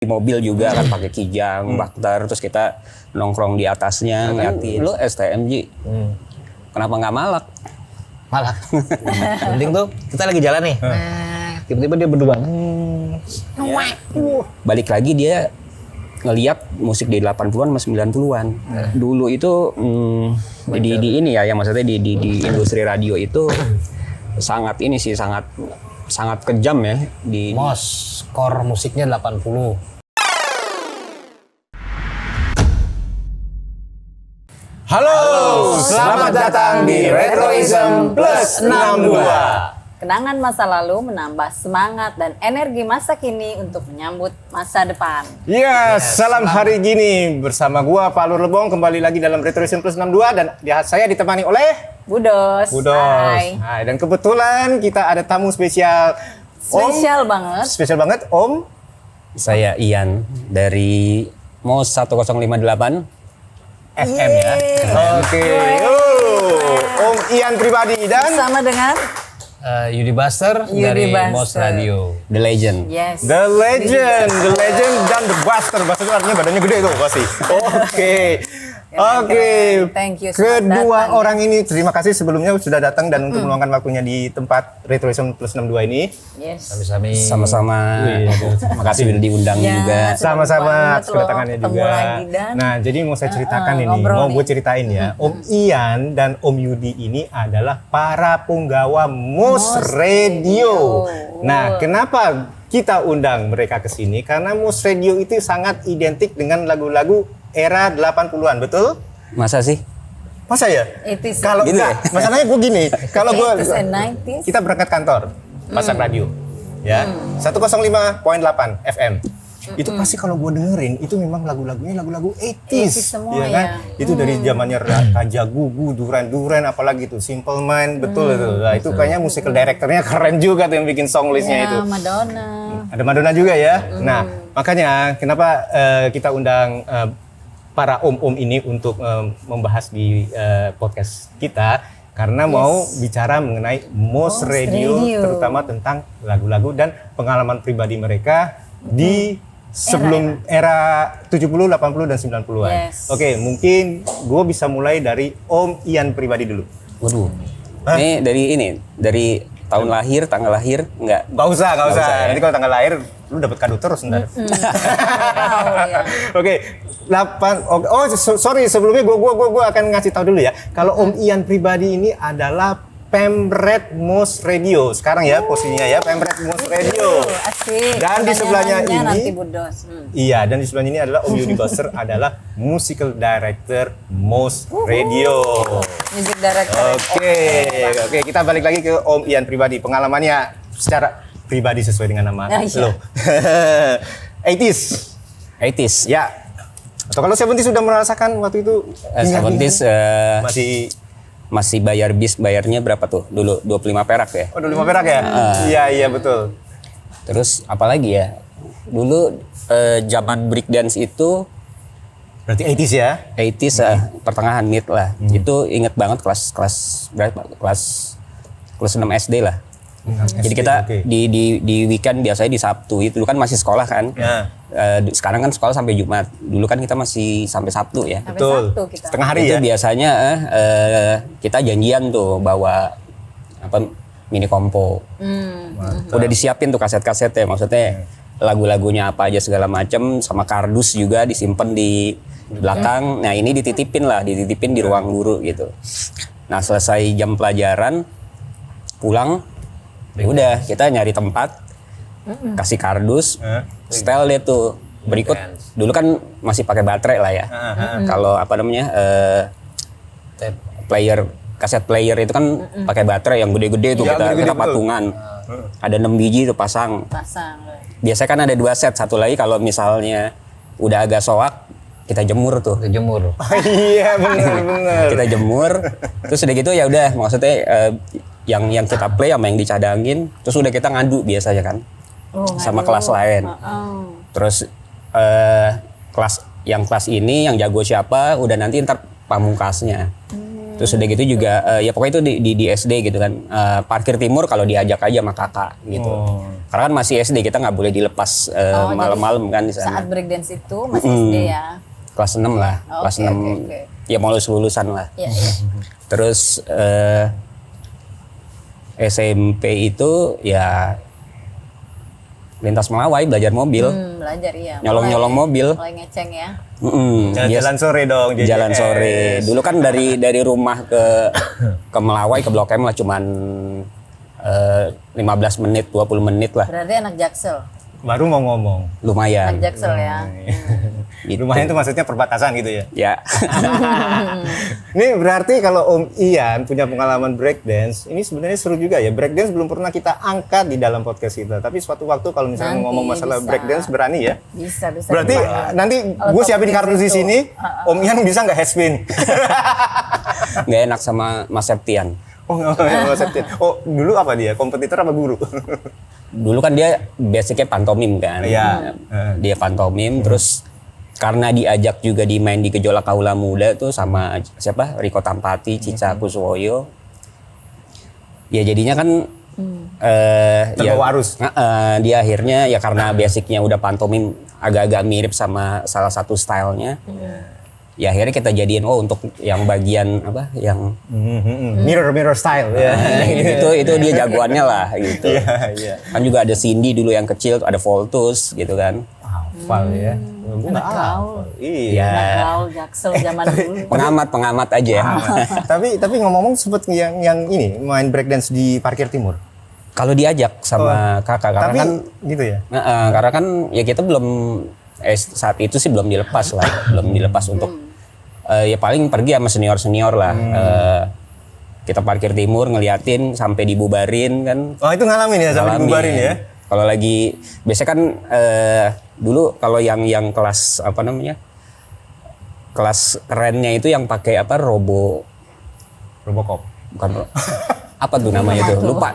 di mobil juga kan pakai kijang, bakter, terus kita nongkrong di atasnya ngeliatin. Lu STMJ, kenapa nggak malak? Malak. Penting tuh kita lagi jalan nih. Tiba-tiba dia berdua. Balik lagi dia ngeliat musik di 80-an sama 90-an. Dulu itu di ini ya, yang maksudnya di industri radio itu sangat ini sih, sangat kejam ya di Mos, skor musiknya 80. Halo, selamat datang di Retroism Plus 62. Kenangan masa lalu menambah semangat dan energi masa kini untuk menyambut masa depan. Yes, salam hari gini bersama gua Pak Lur Lebong kembali lagi dalam Retroism Plus 62 dan saya ditemani oleh Budos. Budos. Hai. Dan kebetulan kita ada tamu spesial. Spesial banget. Spesial banget, Om. Saya Ian dari MOS 1058 FM ya. Oke. Om Ian pribadi dan Sama dengan Yudi Buster dari Buster. Mos Radio. The Legend. Yes. The Legend dan The Buster. Buster itu artinya badannya gede tuh pasti. Oke. Oke. Thank you selamat Kedua datang. orang ini terima kasih sebelumnya sudah datang dan untuk meluangkan waktunya di tempat Retroism Plus 62 ini. Yes. Sami-sami. Sama-sama. Makasih udah diundang Ya. juga. Sama-sama banget atas kedatangannya loh, ketemu juga. lagi, Dan. Nah, jadi mau saya ceritakan ini, ngobrol mau nih. gue ceritain ya. Om Ian dan Om Yudi ini adalah para penggawa Mos Radio. Nah, kenapa kita undang mereka ke sini? Karena Mos Radio itu sangat identik dengan lagu-lagu era 80-an, betul? Masa sih? Masa ya? 80s. Kalau Gitu enggak, masalahnya gue gini, kalau gue 80s and 90s. kita berangkat kantor, pasang radio, ya, 105.8 FM. Itu pasti kalau gue dengerin itu memang lagu-lagunya lagu-lagu 80s, semua ya kan? ya. Itu dari zamannya Raja Gugu, Duran, apalagi itu Simple Mind, betul itu. Nah, itu kayaknya musical directornya keren juga tuh yang bikin song listnya itu. Ya, Madonna. Ada Madonna juga ya. Nah, makanya kenapa kita undang para om-om ini untuk membahas di podcast kita karena mau bicara mengenai Mos Radio, terutama tentang lagu-lagu dan pengalaman pribadi mereka di sebelum era 70, 80 dan 90-an. Yes. Oke, mungkin gue bisa mulai dari Om Ian pribadi dulu. Waduh. Ini dari tahun lahir, tanggal lahir, enggak? Gak usah Nggak usah, ya. Nanti kalau tanggal lahir lu dapat kado terus ntar. Oke, 8. Sorry sebelumnya gua akan ngasih tahu dulu ya. Kalau Om Ian pribadi ini adalah Pemret Mos Radio. Sekarang ya posisinya ya Pemret Mos Radio. Asik. Dan di sebelahnya Namanya nanti ini Budos. iya, dan di sebelahnya ini adalah Om Yudi Buster adalah musical director Mos Radio. Music director. Oke, kita balik lagi ke Om Ian pribadi. Pengalamannya secara pribadi sesuai dengan nama Nah, iya. lo. 80s. 80s. Ya. Atau kalau 70s sudah merasakan waktu itu 70s masih bayar bis, bayarnya berapa tuh? Dulu 25 perak ya. Oh, 25 perak ya? Iya, betul. Terus apalagi ya? Dulu zaman breakdance itu Berarti 80s ya? 80s pertengahan mid lah. Itu inget banget kelas berapa? Kelas 6 SD lah. Jadi kita oke. di weekend biasanya di Sabtu itu dulu kan masih sekolah kan. Ya. Sekarang kan sekolah sampai Jumat. Dulu kan kita masih sampai Sabtu ya. Sampai Betul. Sabtu kita. Setengah hari Itu ya? biasanya kita janjian tuh bawa mini kompo. Udah disiapin tuh kaset-kaset ya, maksudnya lagu-lagunya apa aja segala macem, sama kardus juga disimpan di belakang. Nah ini dititipin di ruang guru gitu. Nah selesai jam pelajaran pulang, ya udah kita nyari tempat, kasih kardus, setel deh tuh. Berikut dulu kan masih pakai baterai lah ya. Kalau kaset player itu kan pakai baterai yang gede-gede tuh, Iya, kita gede-gede, betul. patungan. Ada 6 biji tuh pasang. Pasang. Biasanya kan ada 2 set, satu lagi kalau misalnya udah agak soak kita jemur tuh. Ke jemur. Iya, benar. Kita jemur, terus udah gitu ya udah maksudnya yang kita play sama yang dicadangin, terus udah kita ngadu biasanya kan sama kelas lain. Terus kelas ini yang jago siapa, udah nanti ntar pamungkasnya. Terus udah gitu juga ya pokoknya itu di SD gitu kan. Parkir Timur kalau diajak aja sama kakak gitu. Karena kan masih SD, kita nggak boleh dilepas malam-malam kan di sana. Saat breakdance itu masih SD ya. Kelas 6 lah, Oke, kelas 6 oke. ya mau lulusan lah. Iya, iya. Terus SMP itu ya lintas Melawai, belajar mobil, Belajar iya. nyolong-nyolong mobil. Mulai ngeceng ya. Jalan-jalan sore dong. Jalan JJS. sore. Dulu kan dari rumah ke Melawai ke Blok M lah cuman 15 menit, 20 menit lah. Berarti anak Jaksel. Baru mau ngomong. Lumayan. Anak Jaksel ya. Gitu. Lumayan itu maksudnya perbatasan gitu ya. Ya. Ini berarti kalau Om Ian punya pengalaman breakdance, ini sebenarnya seru juga ya. Breakdance belum pernah kita angkat di dalam podcast kita. Tapi suatu waktu kalau misalnya Nanti ngomong masalah bisa. breakdance berani ya. Bisa. Berarti nanti gue siapin kardus di sini, Om Ian bisa nggak headspin? Nggak enak sama Mas Septian. Oh nggak accepted. Oh dulu apa dia? Kompetitor apa guru? Dulu kan dia basicnya pantomim kan. Iya. Dia pantomim terus karena diajak juga dimain di Gejolak Kaula Muda tuh sama siapa? Riko Tampati, Cica Kuswoyo. Ya jadinya kan Terbawa arus. Dia akhirnya ya karena basicnya udah pantomim agak-agak mirip sama salah satu stylenya. Ya akhirnya kita jadiin untuk yang bagian apa yang Mirror style ya. itu dia jagoannya lah gitu. Iya. Kan juga ada Cindy dulu yang kecil, ada Voltus gitu kan. Hafal ya. Gue nggak hafal. Iya. Anak gaul Jaksel zaman dulu. Pengamat aja ya. Tapi ngomong-ngomong sempet yang ini main breakdance di Parkir Timur. Kalau diajak sama kakak karena Tapi kan gitu ya. karena kan ya kita belum saat itu sih belum dilepas lah, belum dilepas untuk ya paling pergi sama senior lah. Kita Parkir Timur ngeliatin sampai dibubarin kan. Oh itu ngalamin ya sampai Ngalamin. dibubarin ya. Kalau lagi biasanya kan dulu kalau yang kelas apa namanya? Kelas kerennya itu yang pakai apa? Robocop. Bukan apa tuh namanya tuh? Lupa.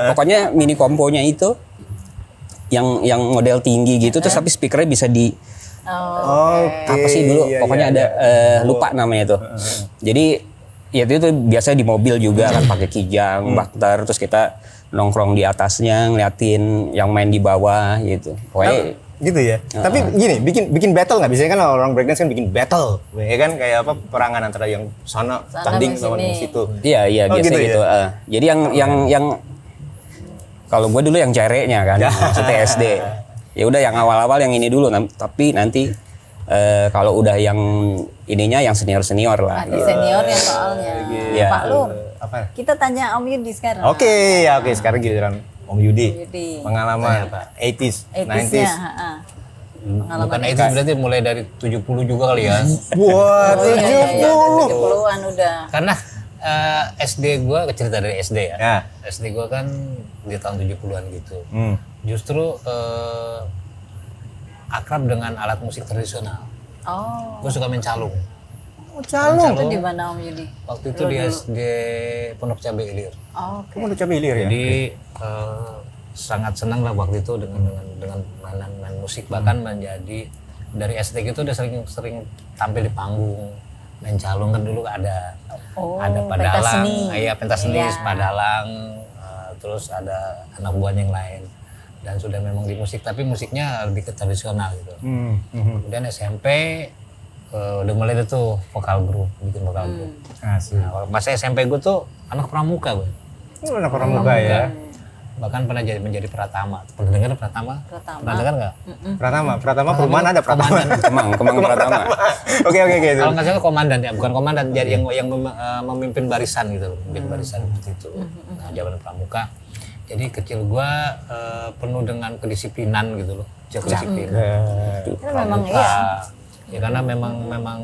Pokoknya mini komponya itu yang model tinggi gitu terus tapi speakernya bisa di apa sih dulu pokoknya ada lupa namanya tuh. Jadi ya itu biasa di mobil juga kan pakai kijang, bakter terus kita nongkrong di atasnya ngeliatin yang main di bawah gitu. Pokoknya Gitu ya. Tapi gini, bikin battle nggak? Biasanya kan orang breakdance kan bikin battle, ya kan kayak apa perangan antara yang sana tanding sama lawan yang sini. situ. iya Oh, biasa gitu gitu. ya? Jadi yang kalau gue dulu yang cerenya kan, maksudnya SD. Ya udah yang awal-awal yang ini dulu, tapi nanti kalau udah yang ininya yang senior lah. Ada seniornya soalnya. Iya. Pak Lum, Apa? kita tanya Om Yudi sekarang. Oke, sekarang giliran Om Yudi. Yudi. Pengalaman 80s, 80s-nya, 90s. Pengalaman Bukan itu berarti mulai dari 70 juga kali ya. Wah, Iya, 70. 70-an udah. Karena SD gua cerita dari SD ya. Ya. SD gua kan di tahun 70-an gitu. Justru akrab dengan alat musik tradisional. Oh, Gue suka main calung. itu di mana Om Yudi? Waktu itu di SD Pondok Cabe Ilir. Oh, oke. Kamu udah coba ilir ya? Jadi sangat senang lah waktu itu dengan main musik, bahkan menjadi dari SD gitu udah sering tampil di panggung, main calung kan dulu ada pentas padalang, seni. pentas seni, Iya. padalang, terus ada anak buahnya yang lain dan sudah memang di musik tapi musiknya lebih ke tradisional gitu. Kemudian SMP udah mulai deh tuh bikin vokal grup. Asik. Nah, pas SMP gue tuh anak pramuka gue. Lu anak pramuka ya? Bahkan pernah menjadi Pratama. Pernah dengar Pratama? Pernah dengar nggak? Pratama perumahan ada Pratama. Kemang Pratama. Oke. Kalau nggak salah komandan ya, bukan komandan, jadi yang memimpin barisan gitu, memimpin barisan seperti itu. Nah, zaman pramuka. Jadi kecil gua penuh dengan kedisiplinan gitu loh, kedisiplinan. Itu memang iya. Ya karena memang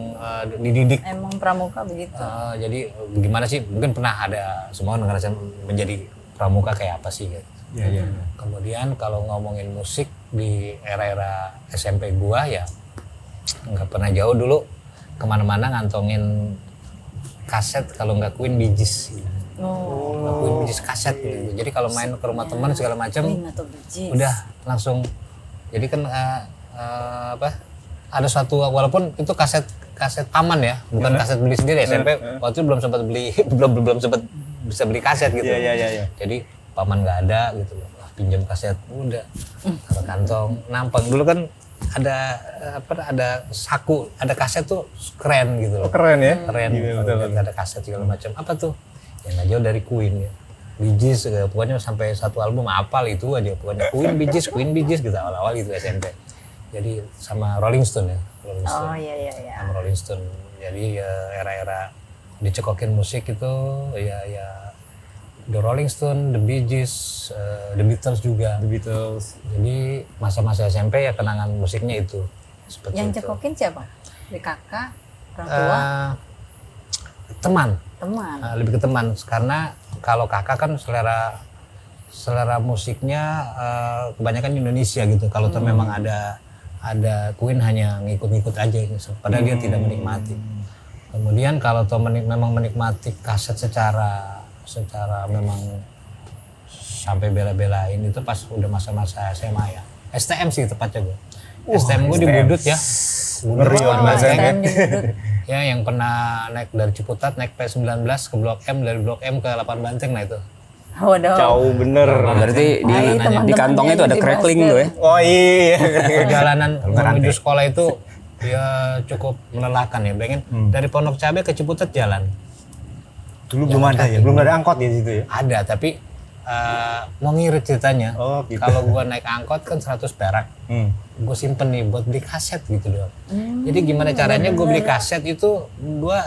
dididik. Emang pramuka begitu. Jadi gimana sih? Mungkin pernah ada semua ngerasain menjadi pramuka kayak apa sih gitu. Iya. Kemudian kalau ngomongin musik di era-era SMP gua ya nggak pernah jauh dulu kemana-mana ngantongin kaset kalau nggak Queen Bee Gees. Queen Bee Gees kaset gitu. Jadi kalau main ke rumah teman segala macam udah langsung. Jadi kan ada suatu walaupun itu kaset kaset paman ya, bukan kaset beli sendiri. SMP waktu itu belum sempat beli, belum sempat bisa beli kaset gitu. Iya. Jadi paman nggak ada gitu loh. Pinjam kaset udah taruh kantong, nampang. Dulu kan ada saku, ada kaset tuh keren gitu loh. Keren ya. Keren. Iya, Kalau betul. ada kaset segala macam. Apa tuh? Yang nggak jauh dari Queen ya. Bee Gees, pokoknya sampai satu album hafal itu aja. Pokoknya Queen Bee Gees gitu awal-awal gitu SMP. Jadi sama Rolling Stone ya. Rolling Stone. Oh iya. Sama Rolling Stone. Jadi era-era dicekokin musik itu ya The Rolling Stone, The Bee Gees, The Beatles juga. The Beatles. Jadi masa-masa SMP ya kenangan musiknya itu. Seperti Yang itu. cekokin siapa? Di kakak, orang tua, Teman. teman. Lebih ke teman karena kalau kakak kan selera musiknya kebanyakan Indonesia gitu. Kalau tuh memang ada Queen hanya ngikut-ngikut aja gitu. Padahal dia tidak menikmati. Kemudian kalau tuh memang menikmati kaset secara memang sampai bela-belain itu pas udah masa-masa SMA ya. STM sih tepatnya gue. STM gue di Budut ya. Ngeri Budut, banget. STM di Budut. ya yang pernah naik dari Ciputat naik P19 ke Blok M, dari Blok M ke 8 Banteng, nah itu. Waduh. Jauh bener. Berarti di kantongnya itu ada crackling tuh ya. Oh iya. Perjalanan menuju sekolah itu ya cukup melelahkan ya. Bayangin dari Pondok Cabe ke Ciputat jalan. Dulu belum ada ya, belum ada angkot di situ ya. Ada tapi mau ngirit ceritanya. Oh, gitu. Kalau gua naik angkot kan 100 perak. Gue simpen nih buat beli kaset gitu doang. Jadi gimana caranya gue beli kaset itu gue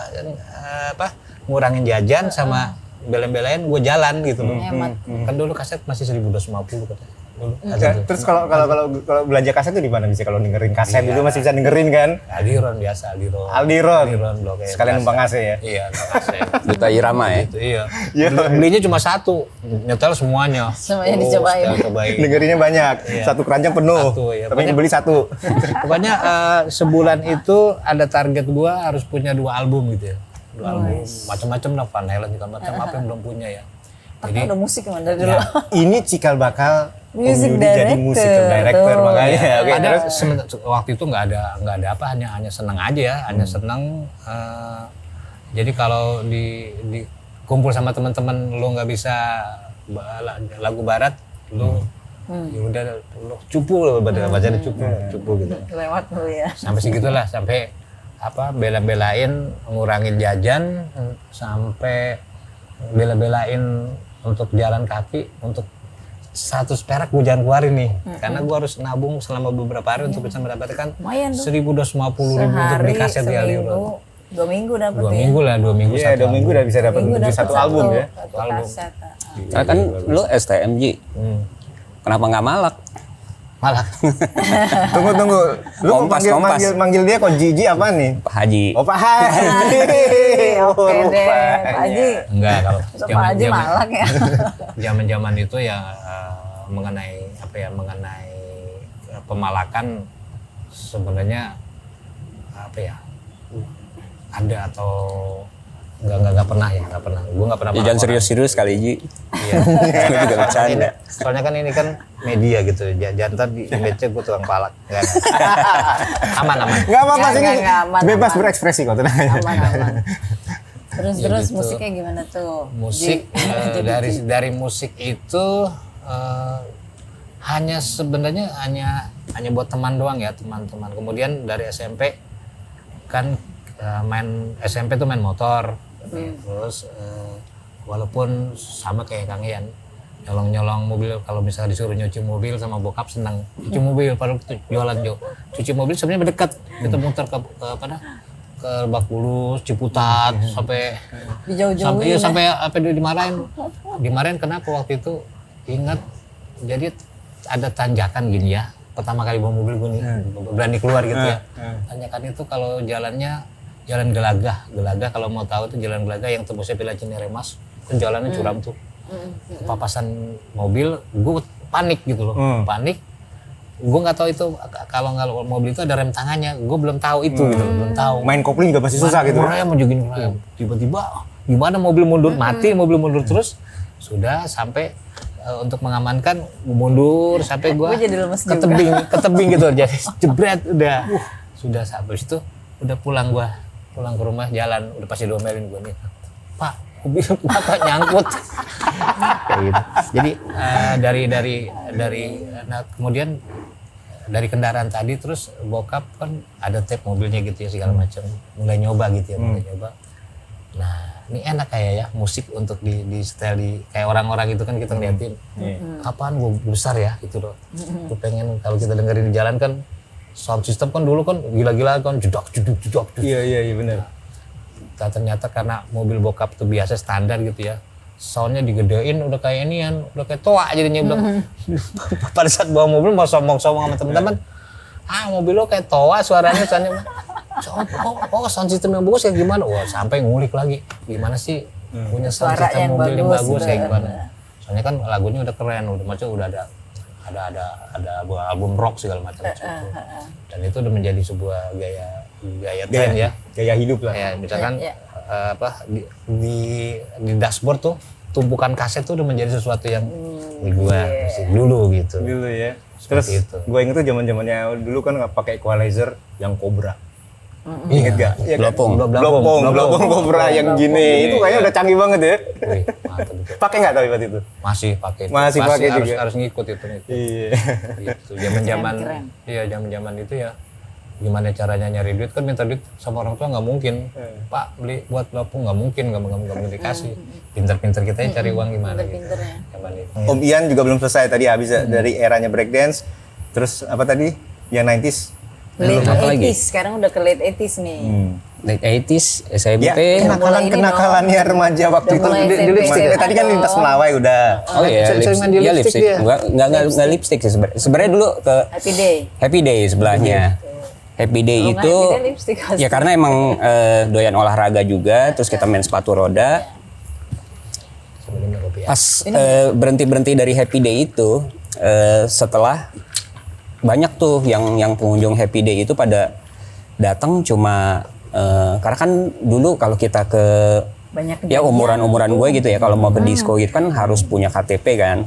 ngurangin jajan sama bela-belain gue jalan gitu loh. Hemat. Kan dulu kaset masih 1.250 katanya. Dulu. Terus kalau belanja kaset tuh di mana bisa kalau dengerin kaset dulu masih bisa dengerin kan? Aldiron biasa, Aldiron. Blok M. Sekalian numpang AC ya. Iya, kaset. Duta Irama ya. Gitu, iya. Belinya cuma satu, nyetel semuanya. Semuanya dicobain. Cobain. Dengerinnya banyak. Satu keranjang penuh. Satu, ya. Tapi yang beli satu. Pokoknya sebulan itu ada target gua harus punya 2 album gitu ya. 2 album, macam-macam lah, Van Halen juga macam apa yang belum punya ya. Jadi udah musik gimana dari dulu? Ini cikal bakal Music Om Yudi jadi director. musical director Tuh. makanya. Oke, Ada terus waktu itu nggak ada apa, hanya senang aja ya, hanya senang. Jadi kalau di kumpul sama teman-teman lu nggak bisa lagu barat, lu ya udah lu cupu lo bacanya cupu gitu. Lewat dulu ya. Sampai segitulah, sampai bela-belain ngurangin jajan, sampai bela-belain untuk jalan kaki, untuk 100 perak gue jangan keluarin nih, karena gue harus nabung selama beberapa hari untuk bisa mendapatkan Lumayan tuh. 1.250 ribu untuk beli kaset di Aldiron. 2 minggu dapat 2 minggu lah, 2 minggu iya 2 minggu udah bisa dapat Minggu beli dapat satu album ya. Satu album. kaset. Karena kan lu STMJ. Kenapa nggak malak? Malah Tunggu. Lu Kompas. manggil dia kok Jiji apa nih? Pak Haji. Oh Pak Haji. Oke deh, Pak Haji. enggak, kalau Pak Haji malak ya. zaman itu ya mengenai pemalakan sebenarnya ada atau nggak pernah. Gue nggak pernah. Ya, jangan serius-serius kali Ji. Iya. Lu juga bercanda. Soalnya kan ini kan media gitu, jangan ntar di image gue tukang palak. Nggak. Aman. Enggak apa-apa sini. Nggak, aman, Bebas aman. berekspresi kok tenang aja. Aman. Terus gitu. musiknya gimana tuh? Musik dari musik itu hanya sebenarnya hanya buat teman doang ya, teman-teman. Kemudian dari SMP kan SMP tuh main motor. Terus walaupun sama kayak Kang Ian, nyolong mobil, kalau misalnya disuruh nyuci mobil sama bokap senang cuci mobil, padahal itu jualan cuci mobil sebenarnya dekat, kita muter ke Lebak Bulus, Ciputat, sampai Dijauh-jauhin. sampai dimarahin kenapa waktu itu, ingat, jadi ada tanjakan gini ya, pertama kali bawa mobil gue nih berani keluar gitu ya. Tanjakan itu kalau jalannya jalan Gelagah kalau mau tahu tuh jalan Gelagah yang tembusnya Villa Cineremas, kan jalannya curam tuh. Papasan mobil, gue panik gitu loh, panik. Gue nggak tahu itu kalau mobil itu ada rem tangannya, gue belum tahu itu gitu, belum tahu. Main kopling juga pasti susah gitu. Ngerem, tiba-tiba gimana mobil mundur, mati mobil mundur terus, sudah sampai untuk mengamankan mundur sampai gue jadi lemes ke tebing gitu, jadi jebret udah. Sudah sampai itu udah pulang ke rumah jalan udah pasti diomelin gue nih, Pak mobil bapak nyangkut. Kayak gitu. Jadi nah, kemudian dari kendaraan tadi terus bokap kan ada tape mobilnya gitu ya segala macam, mulai nyoba gitu ya, mulai nyoba. Nah ini enak kayak ya musik untuk di setel di kayak orang-orang itu kan kita ngeliatin, kapan gue besar ya gitu loh. Gue pengen kalau kita dengerin di jalan kan sound system kan dulu kan gila-gila kan jedak. Iya benar. Nah, ternyata karena mobil bokap tuh biasa standar gitu ya, soundnya digedein udah kayak inian, udah kayak toa jadinya bilang. Pada saat bawa mobil mau sombong-sombong sama teman-teman, mobil lo kayak toa suaranya soundnya. Sound system yang bagus kayak gimana? Wah sampai ngulik lagi, gimana sih punya sound Suara system yang mobil yang bagus kayak bener. gimana? Soalnya kan lagunya udah keren, udah ada album rock segala macam gitu. Dan itu udah menjadi sebuah gaya tren ya. Gaya hidup lah. Kayak misalkan di dashboard tuh tumpukan kaset tuh udah menjadi sesuatu yang gua dulu gitu. Dulu ya. Terus gue inget tuh zaman-zamannya dulu kan nggak pakai equalizer yang Cobra. Ingat gak? Ya, Blopong Cobra yang gini. Itu kayaknya udah canggih banget ya. Wih, mantap itu. Pakai nggak tapi waktu itu? Masih pakai. Masih pakai juga. Harus ngikut itu. Iya. Gitu. Zaman itu ya. Gimana caranya nyari duit kan minta duit sama orang tua nggak mungkin. Pak beli buat Blopong nggak mungkin dikasih. Pinter-pinter kita yang cari uang gimana gitu. Om Ian juga belum selesai tadi habis dari eranya breakdance. Terus apa tadi? Yang 90s? Late Apa lagi? 80s, sekarang udah ke late 80s nih. Late 80s, SMP. Ya, kenakalannya remaja waktu itu. mulai Di SMP lipstick. Tadi kan lintas Melawai udah. Oh iya, sering main di iya lipstick lipstick. dia. Enggak lipstick sih sebenarnya. Sebenarnya dulu ke Happy Day. sebelahnya. Happy Day Kalau nggak itu Happy Day, lipstick pasti. ya karena emang doyan olahraga juga, terus kita main sepatu roda. Pas berhenti dari Happy Day itu, setelah banyak tuh yang pengunjung Happy Day itu pada datang cuma karena kan dulu kalau kita ke Banyak ya umuran gue gitu ya, kalau mau ke disco gitu kan harus punya KTP kan.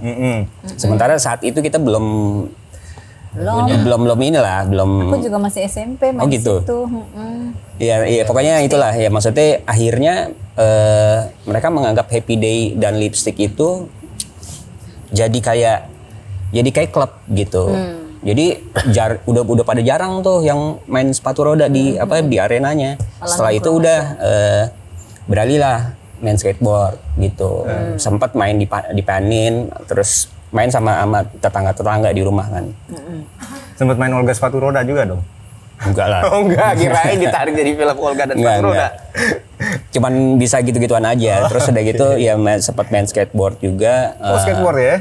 Sementara saat itu kita belum inilah, belum. Aku juga masih SMP main gitu. situ. Iya pokoknya itulah ya, maksudnya akhirnya mereka menganggap Happy Day dan lipstick itu jadi kayak klub gitu. Jadi udah pada jarang tuh yang main sepatu roda di arenanya. Setelah itu udah beralih lah main skateboard gitu. Sempat main di Panin, terus main sama tetangga di rumah kan. Sempat main Olga sepatu roda juga dong. Enggak lah. Oh enggak, kirain ditarik jadi film Olga dan sepatu roda. Cuman bisa gitu-gituan aja. Terus udah gitu ya sempat main skateboard juga. Skateboard ya?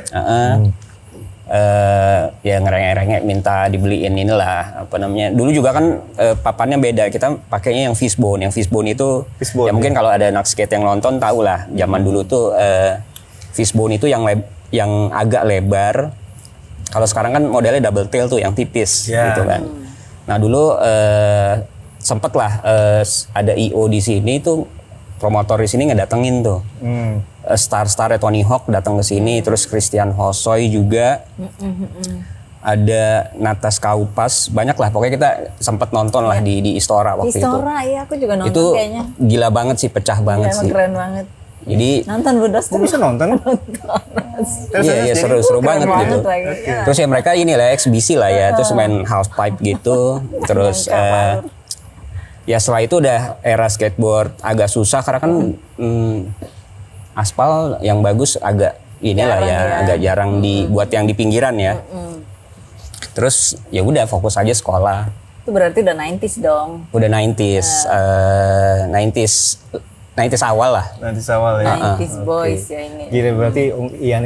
Ya ngerengek-rengek minta dibeliin inilah dulu juga kan papannya beda, kita pakainya yang fishbone itu ya mungkin kalau ada anak skate yang nonton tahu lah, zaman dulu tuh fishbone itu yang agak lebar, kalau sekarang kan modelnya double tail tuh yang tipis gitu kan. Nah dulu sempet lah ada IO di sini tuh, promotor di sini ngedatengin tuh star-starnya Tony Hawk datang ke sini, terus Christian Hosoi juga, ada Natas Kaupas, banyak lah pokoknya kita sempat nonton lah di Istora waktu itu. Istora ya, aku juga nonton itu kayaknya. Gila banget sih, pecah banget Emang sih. keren banget. Jadi Nonton Budos Kok bisa nonton? iya seru banget gitu. lagi. Ya. Terus ya mereka ini lah eksibisi lah ya, terus main house pipe gitu, terus ya setelah itu udah era skateboard agak susah karena kan aspal yang bagus agak inilah ya, agak jarang dibuat yang di pinggiran ya. Terus ya udah fokus aja sekolah. Itu berarti udah 90s dong. Udah 90s awal lah. Nanti awal ya. 90s boys ya ini. Gila, berarti Om Ian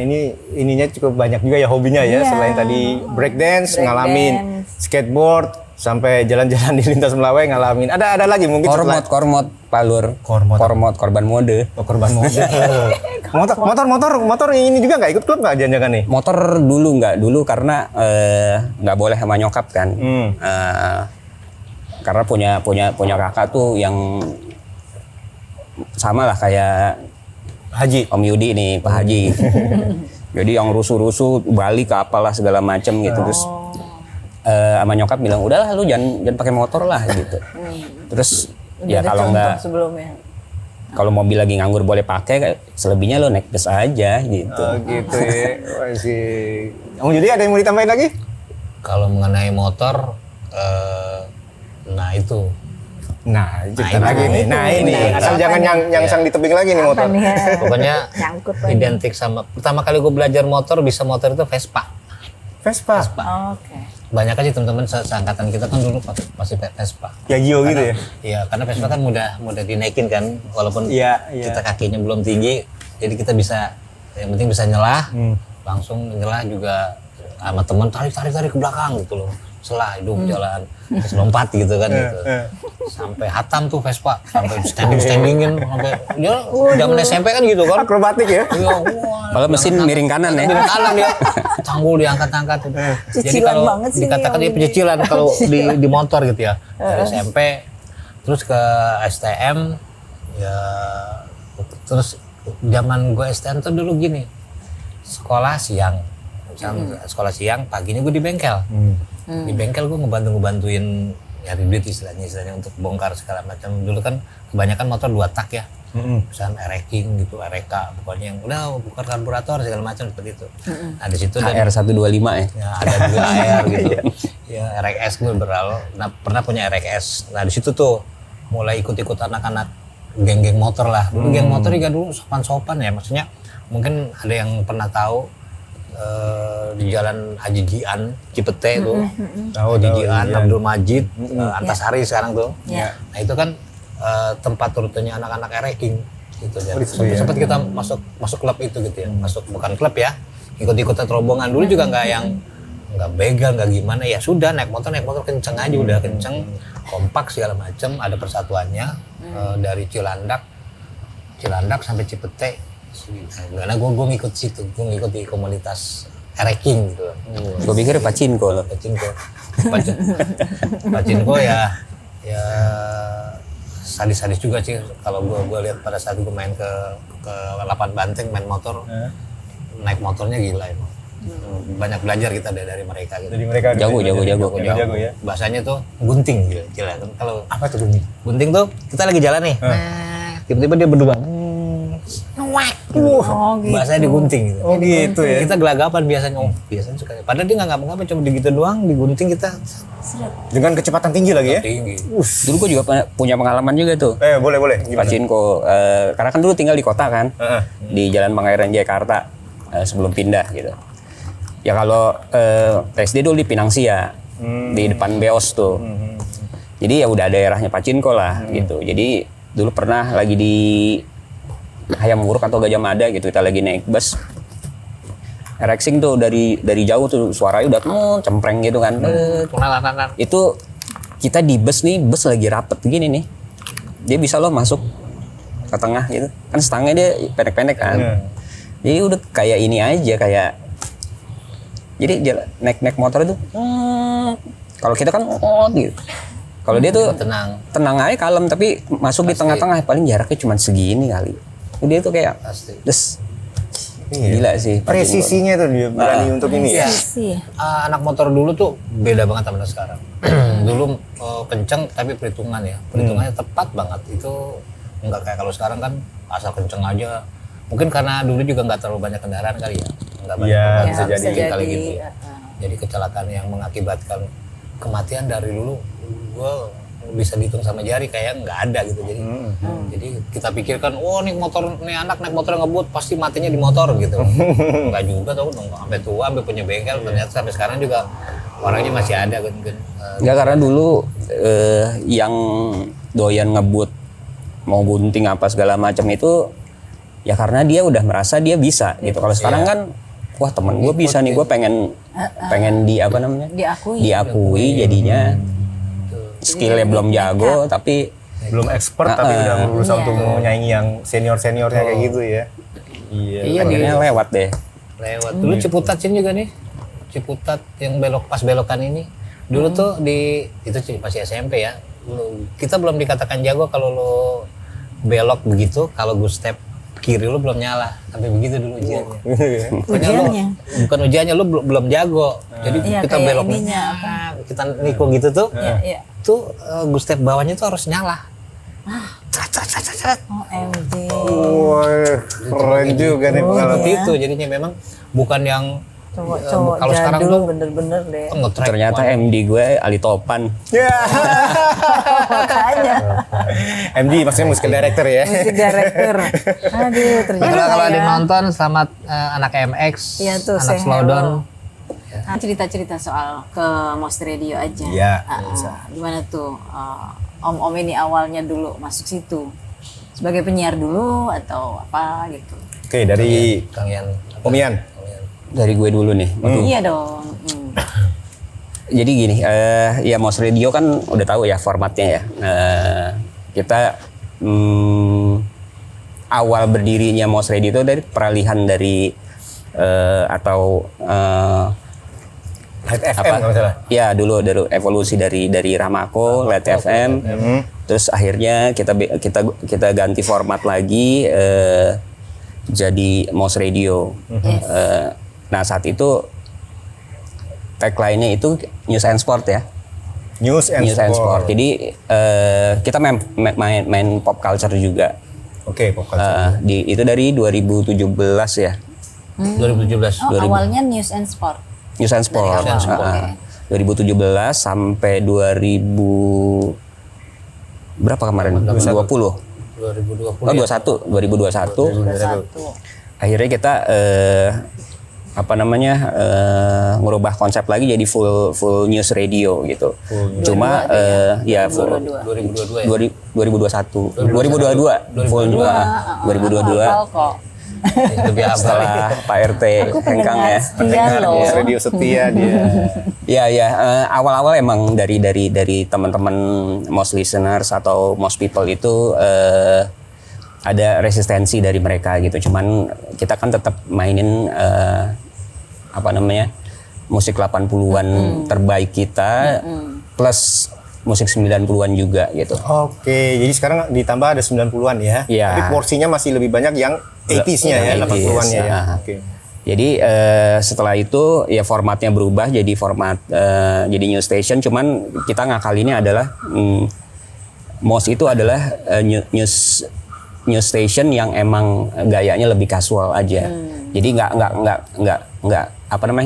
ininya cukup banyak juga ya hobinya ya. Selain tadi breakdance, ngalamin skateboard, sampai jalan-jalan di lintas Melawai ngalamin. Ada lagi mungkin Kormot Palur. Kormot korban mode. korban mode. motor ini juga nggak ikut klub nggak jangan-jangan nih? Motor dulu karena nggak boleh sama nyokap kan. Karena punya kakak tuh yang sama lah kayak Haji. Om Yudi nih, Pak Haji. Jadi yang rusuh-rusuh balik ke apalah segala macam gitu. Terus sama nyokap bilang udahlah lu jangan pakai motor lah gitu. Terus Udah ya ada kalau contoh nggak, sebelumnya. kalau mobil lagi nganggur boleh pakai, selebihnya lo naik bus aja gitu. Oh gitu ya. Masih. Jadi ada yang mau ditambahin lagi? Kalau mengenai motor, nah itu Nah, cerita Nah, lagi ini. nih. Nah, ini Nah, asal apa jangan nih? yang di tebing lagi nih motor. Apa nih ya? pokoknya Nyangkut lagi. identik sama pertama kali gue belajar motor bisa motor itu Vespa. Vespa. Oke. Banyak aja teman-teman seangkatan kita kan dulu masih Vespa. Ya Gio gitu ya. Iya, karena Vespa kan mudah dinaikin kan, walaupun Iya, iya. kita kakinya belum tinggi, jadi kita bisa, yang penting bisa nyelah, Hmm. langsung nyelah juga sama temen tarik ke belakang gitu loh, selah hidup jalan, terus lompat gitu kan gitu, sampai hatam tuh Vespa, sampai standingin, sampai ya zaman SMP kan gitu kan, Akrobatik ya. iya, wah, Malah mesin miring kanan ya. Miring kanan dia, canggul diangkat-angkat. Jadi Cicilan kalau banget sih dikatakan ini, dia Om. pencicilan kalau di motor gitu ya. Dari SMP terus ke STM ya, terus zaman gue STM tuh dulu gini. Sekolah siang. Misalnya sekolah siang, paginya gue di bengkel. Di bengkel gue ngebantuin nyari duit istilahnya untuk bongkar segala macam. Dulu kan kebanyakan motor 2 tak ya. Misalnya RX gitu, RK, pokoknya yang udah bukan karburator segala macam seperti itu. Nah di situ HR 125 ya. ya, ada juga AR gitu. Ya RX gue pernah punya RX. Nah di situ tuh mulai ikut-ikut anak-anak geng-geng motor lah. Dulu geng motor juga dulu sopan-sopan ya, maksudnya mungkin ada yang pernah tahu di Jalan Haji Jian Cipete tuh. Haji Jian, Abdul Majid, Antasari sekarang tuh. Iya. Nah itu kan tempat rutenya anak-anak ranking gitu. Sempat kita masuk klub itu gitu ya. Masuk bukan klub ya. Ikut-ikutan rombongan dulu juga nggak begal nggak gimana ya sudah naik motor kenceng aja udah kenceng kompak segala macam ada persatuannya dari Cilandak sampai Cipete. Karena gue ngikut situ, gue ngikuti komunitas ranking gitu. Gue pikir pacinko loh. Pacinko ya sadis-sadis juga sih kalau gue lihat pada saat gue main ke Lapan Banteng main motor, naik motornya gila emang. Banyak belajar kita dari mereka gitu. Jadi mereka Jago ya. Bahasanya tuh gunting gitu. Gila. Kalau Apa tuh gunting? gunting tuh kita lagi jalan nih. Tiba-tiba dia berdua. Ngewek. Oh gitu. Bahasanya digunting gitu. Oh gitu ya. Kita gelagapan biasanya. Biasanya suka. Padahal dia nggak ngapa-ngapa, cuma digitu doang, digunting kita Dengan kecepatan tinggi lagi ya. tinggi. Dulu gue juga punya pengalaman juga tuh. Boleh. Gimana? Pacinko, karena kan dulu tinggal di kota kan, di Jalan Pangeran Jakarta sebelum pindah gitu. Ya kalau TSD dulu di Pinangsia, di depan Beos tuh. Jadi ya udah daerahnya Pacinko lah gitu. Jadi dulu pernah lagi di Hayam Wuruk atau Gajah Mada gitu, kita lagi naik bus. Racing tuh dari jauh tuh suaranya udah cempreng gitu kan. Itu kita di bus nih, bus lagi rapet gini nih. Dia bisa loh masuk ke tengah gitu. Kan stangnya dia pendek-pendek kan. Jadi udah kayak ini aja kayak. Jadi naik motor itu kalau kita kan gitu. Kalau dia tuh tenang aja kalem, tapi masuk di tengah-tengah paling jaraknya cuma segini kali. Dia tuh kayak gila sih. Presisinya tuh dia berani untuk ini ya. Sih. Anak motor dulu tuh beda banget sama sekarang. Dulu kenceng tapi perhitungan ya. Perhitungannya tepat banget. Itu nggak kayak kalau sekarang kan asal kenceng aja. Mungkin karena dulu juga nggak terlalu banyak kendaraan kali ya. Nggak banyak kendaraan, bisa jadi kali gitu. Jadi kecelakaan yang mengakibatkan kematian dari dulu gue bisa dihitung sama jari kayak nggak ada gitu. Jadi kita pikirkan nih anak naik motor ngebut pasti matinya di motor gitu. Nggak juga tau, sampai tua sampai punya bengkel ternyata sampai sekarang juga orangnya masih ada kan. Nggak, karena dulu yang doyan ngebut mau gunting apa segala macam itu ya karena dia udah merasa dia bisa gitu. Kalau sekarang kan wah temen gue bisa nih, gue pengen di apa namanya diakui jadinya skillnya belum jago tapi Belum expert tapi udah berusaha untuk menyaingi yang seniornya kayak gitu ya. Iya, akhirnya lewat deh. lewat. Dulu Ciputat sini juga nih. Ciputat yang pas belokan ini. Dulu tuh itu masih SMP ya. Kita belum dikatakan jago kalau lo belok begitu, kalau gue step kiri lu belum nyala. Sampai begitu dulu ujiannya. Pokoknya Ujiannya? bukan ujiannya, lu belum jago. Jadi Iya, kita kayak belok ininya kita niko gitu tuh. Iya. Tuh step bawahnya tuh harus nyala. Cret, cret, cret, cret, cret. OMG. Wah, keren juga nih pengalaman. Seperti itu jadinya memang bukan yang Cowok-cowok kalau sekarang jadul tuh bener-bener deh. nge-track. Ternyata MD gue Ali Topan. Ya. Makanya MD maksudnya musical director ya. musik director. Aduh, ternyata Padahal kalau ada ya. nonton selamat anak MX, Iya tuh, anak say Slowdown. hello. Cerita-cerita soal ke Mos Radio aja. Iya, Gimana tuh om-om ini awalnya dulu masuk situ sebagai penyiar dulu atau apa gitu? Oke, dari Kang Yan. Om Ian. Dari gue dulu nih. Iya dong. Jadi gini, ya Mos Radio kan udah tahu ya formatnya ya. Kita awal berdirinya Mos Radio itu dari peralihan dari atau Light FM kalau salah. ya dulu evolusi dari Ramako, Light FM, terus akhirnya kita ganti format lagi jadi Mos Radio. Nah saat itu tagline-nya itu News and Sport ya. News and Sport. Jadi kita main pop culture juga. Oke, pop culture. Itu dari 2017 ya. 2017. Oh, awalnya News and Sport. News and Sport. Dari awal, oke. 2017 sampai 2000 berapa kemarin? 2020. 2020. Oh, 2021. Akhirnya kita ngerubah konsep lagi jadi full news radio gitu. Cuma ya full 2022 ya. 2021. 2022 full 2022 Hafal kok. Lebih apa? setelah Pak RT Aku Hengkang pendengar ya. setia loh. Mos Radio setia dia. Ya awal-awal emang dari teman-teman Mos listeners atau Mos people itu ada resistensi dari mereka gitu. Cuman kita kan tetap mainin musik 80-an terbaik kita plus musik 90-an juga gitu. Oke, jadi sekarang ditambah ada 90-an ya. Iya. Tapi porsinya masih lebih banyak yang 80s-nya ya, 80-an-nya ya. Oke. Jadi setelah itu ya formatnya berubah jadi format jadi news station. Cuman kita ngakalinnya adalah Mos itu adalah news station yang emang gayanya lebih kasual aja. Jadi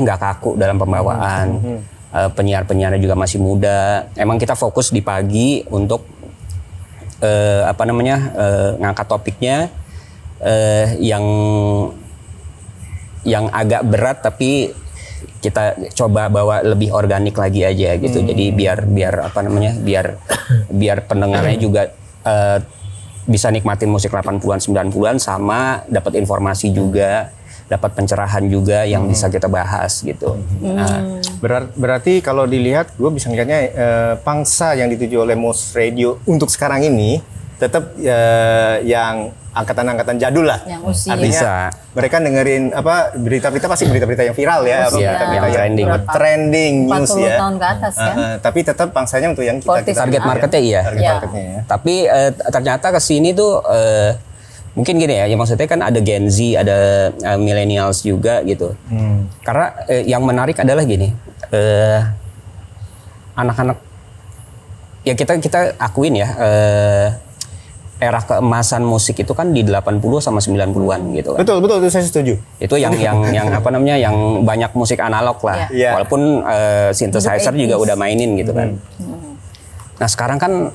nggak kaku dalam pembawaan. Penyiar-penyiarnya juga masih muda. Emang kita fokus di pagi untuk ngangkat topiknya yang agak berat tapi kita coba bawa lebih organik lagi aja gitu. Jadi biar pendengarnya juga bisa nikmatin musik 80-an 90-an sama dapat informasi juga, dapat pencerahan juga yang bisa kita bahas gitu. Nah, Berarti kalau dilihat, gue bisa ngeliatnya pangsa yang dituju oleh Mos Radio untuk sekarang ini tetap yang angkatan-angkatan jadul lah. Yang usia. Artinya Bisa. mereka dengerin berita-berita pasti berita-berita yang viral ya, Iya, berita-berita yang trending. news 40 ya. tahun ke atas kan. Tapi tetap pangsanya untuk yang kita target marketnya iya. target Iya. marketnya ya. Tapi ternyata ke sini tuh mungkin gini ya, maksudnya kan ada Gen Z, ada millennials juga gitu. Karena yang menarik adalah gini, anak-anak ya kita akuin ya, era keemasan musik itu kan di 80 sama 90-an gitu kan. Betul itu saya setuju. Itu yang yang banyak musik analog lah. Iya. Walaupun synthesizer juga udah mainin gitu kan. Nah, sekarang kan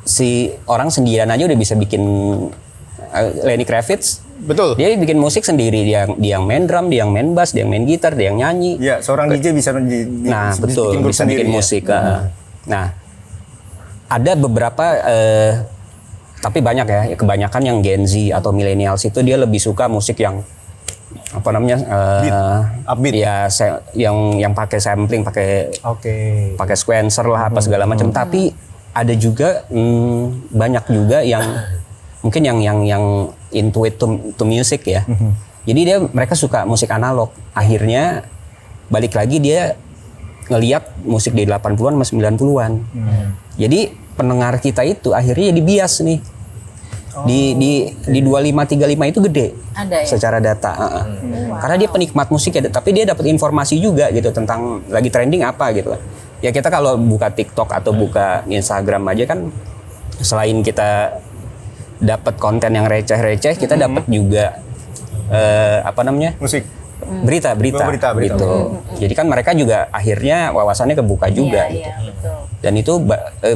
si orang sendirian aja udah bisa bikin Lenny Kravitz. Betul. Dia bikin musik sendiri, dia yang main drum, dia yang main bass, dia yang main gitar, dia yang nyanyi. Iya, seorang DJ bisa Nah, betul, grup bisa sendiri bikin ya. musik. Nah, ada beberapa tapi banyak ya, kebanyakan yang Gen Z atau millennials itu dia lebih suka musik yang upbeat. ya yang pakai sampling, pakai sequencer lah apa segala macam. Tapi ada juga banyak juga yang mungkin yang into it to music ya. Jadi mereka suka musik analog. Akhirnya balik lagi dia ngelihat musik di 80-an sama 90-an. Jadi pendengar kita itu akhirnya jadi bias nih. Di 2535 itu gede. Ada ya? Secara data. Karena dia penikmat musik ya, tapi dia dapat informasi juga gitu tentang lagi trending apa gitu. Ya kita kalau buka TikTok atau buka Instagram aja kan, selain kita dapat konten yang receh-receh, kita dapat juga Musik. berita Berita. gitu. Jadi kan mereka juga akhirnya wawasannya kebuka juga gitu. Iya, betul. Dan itu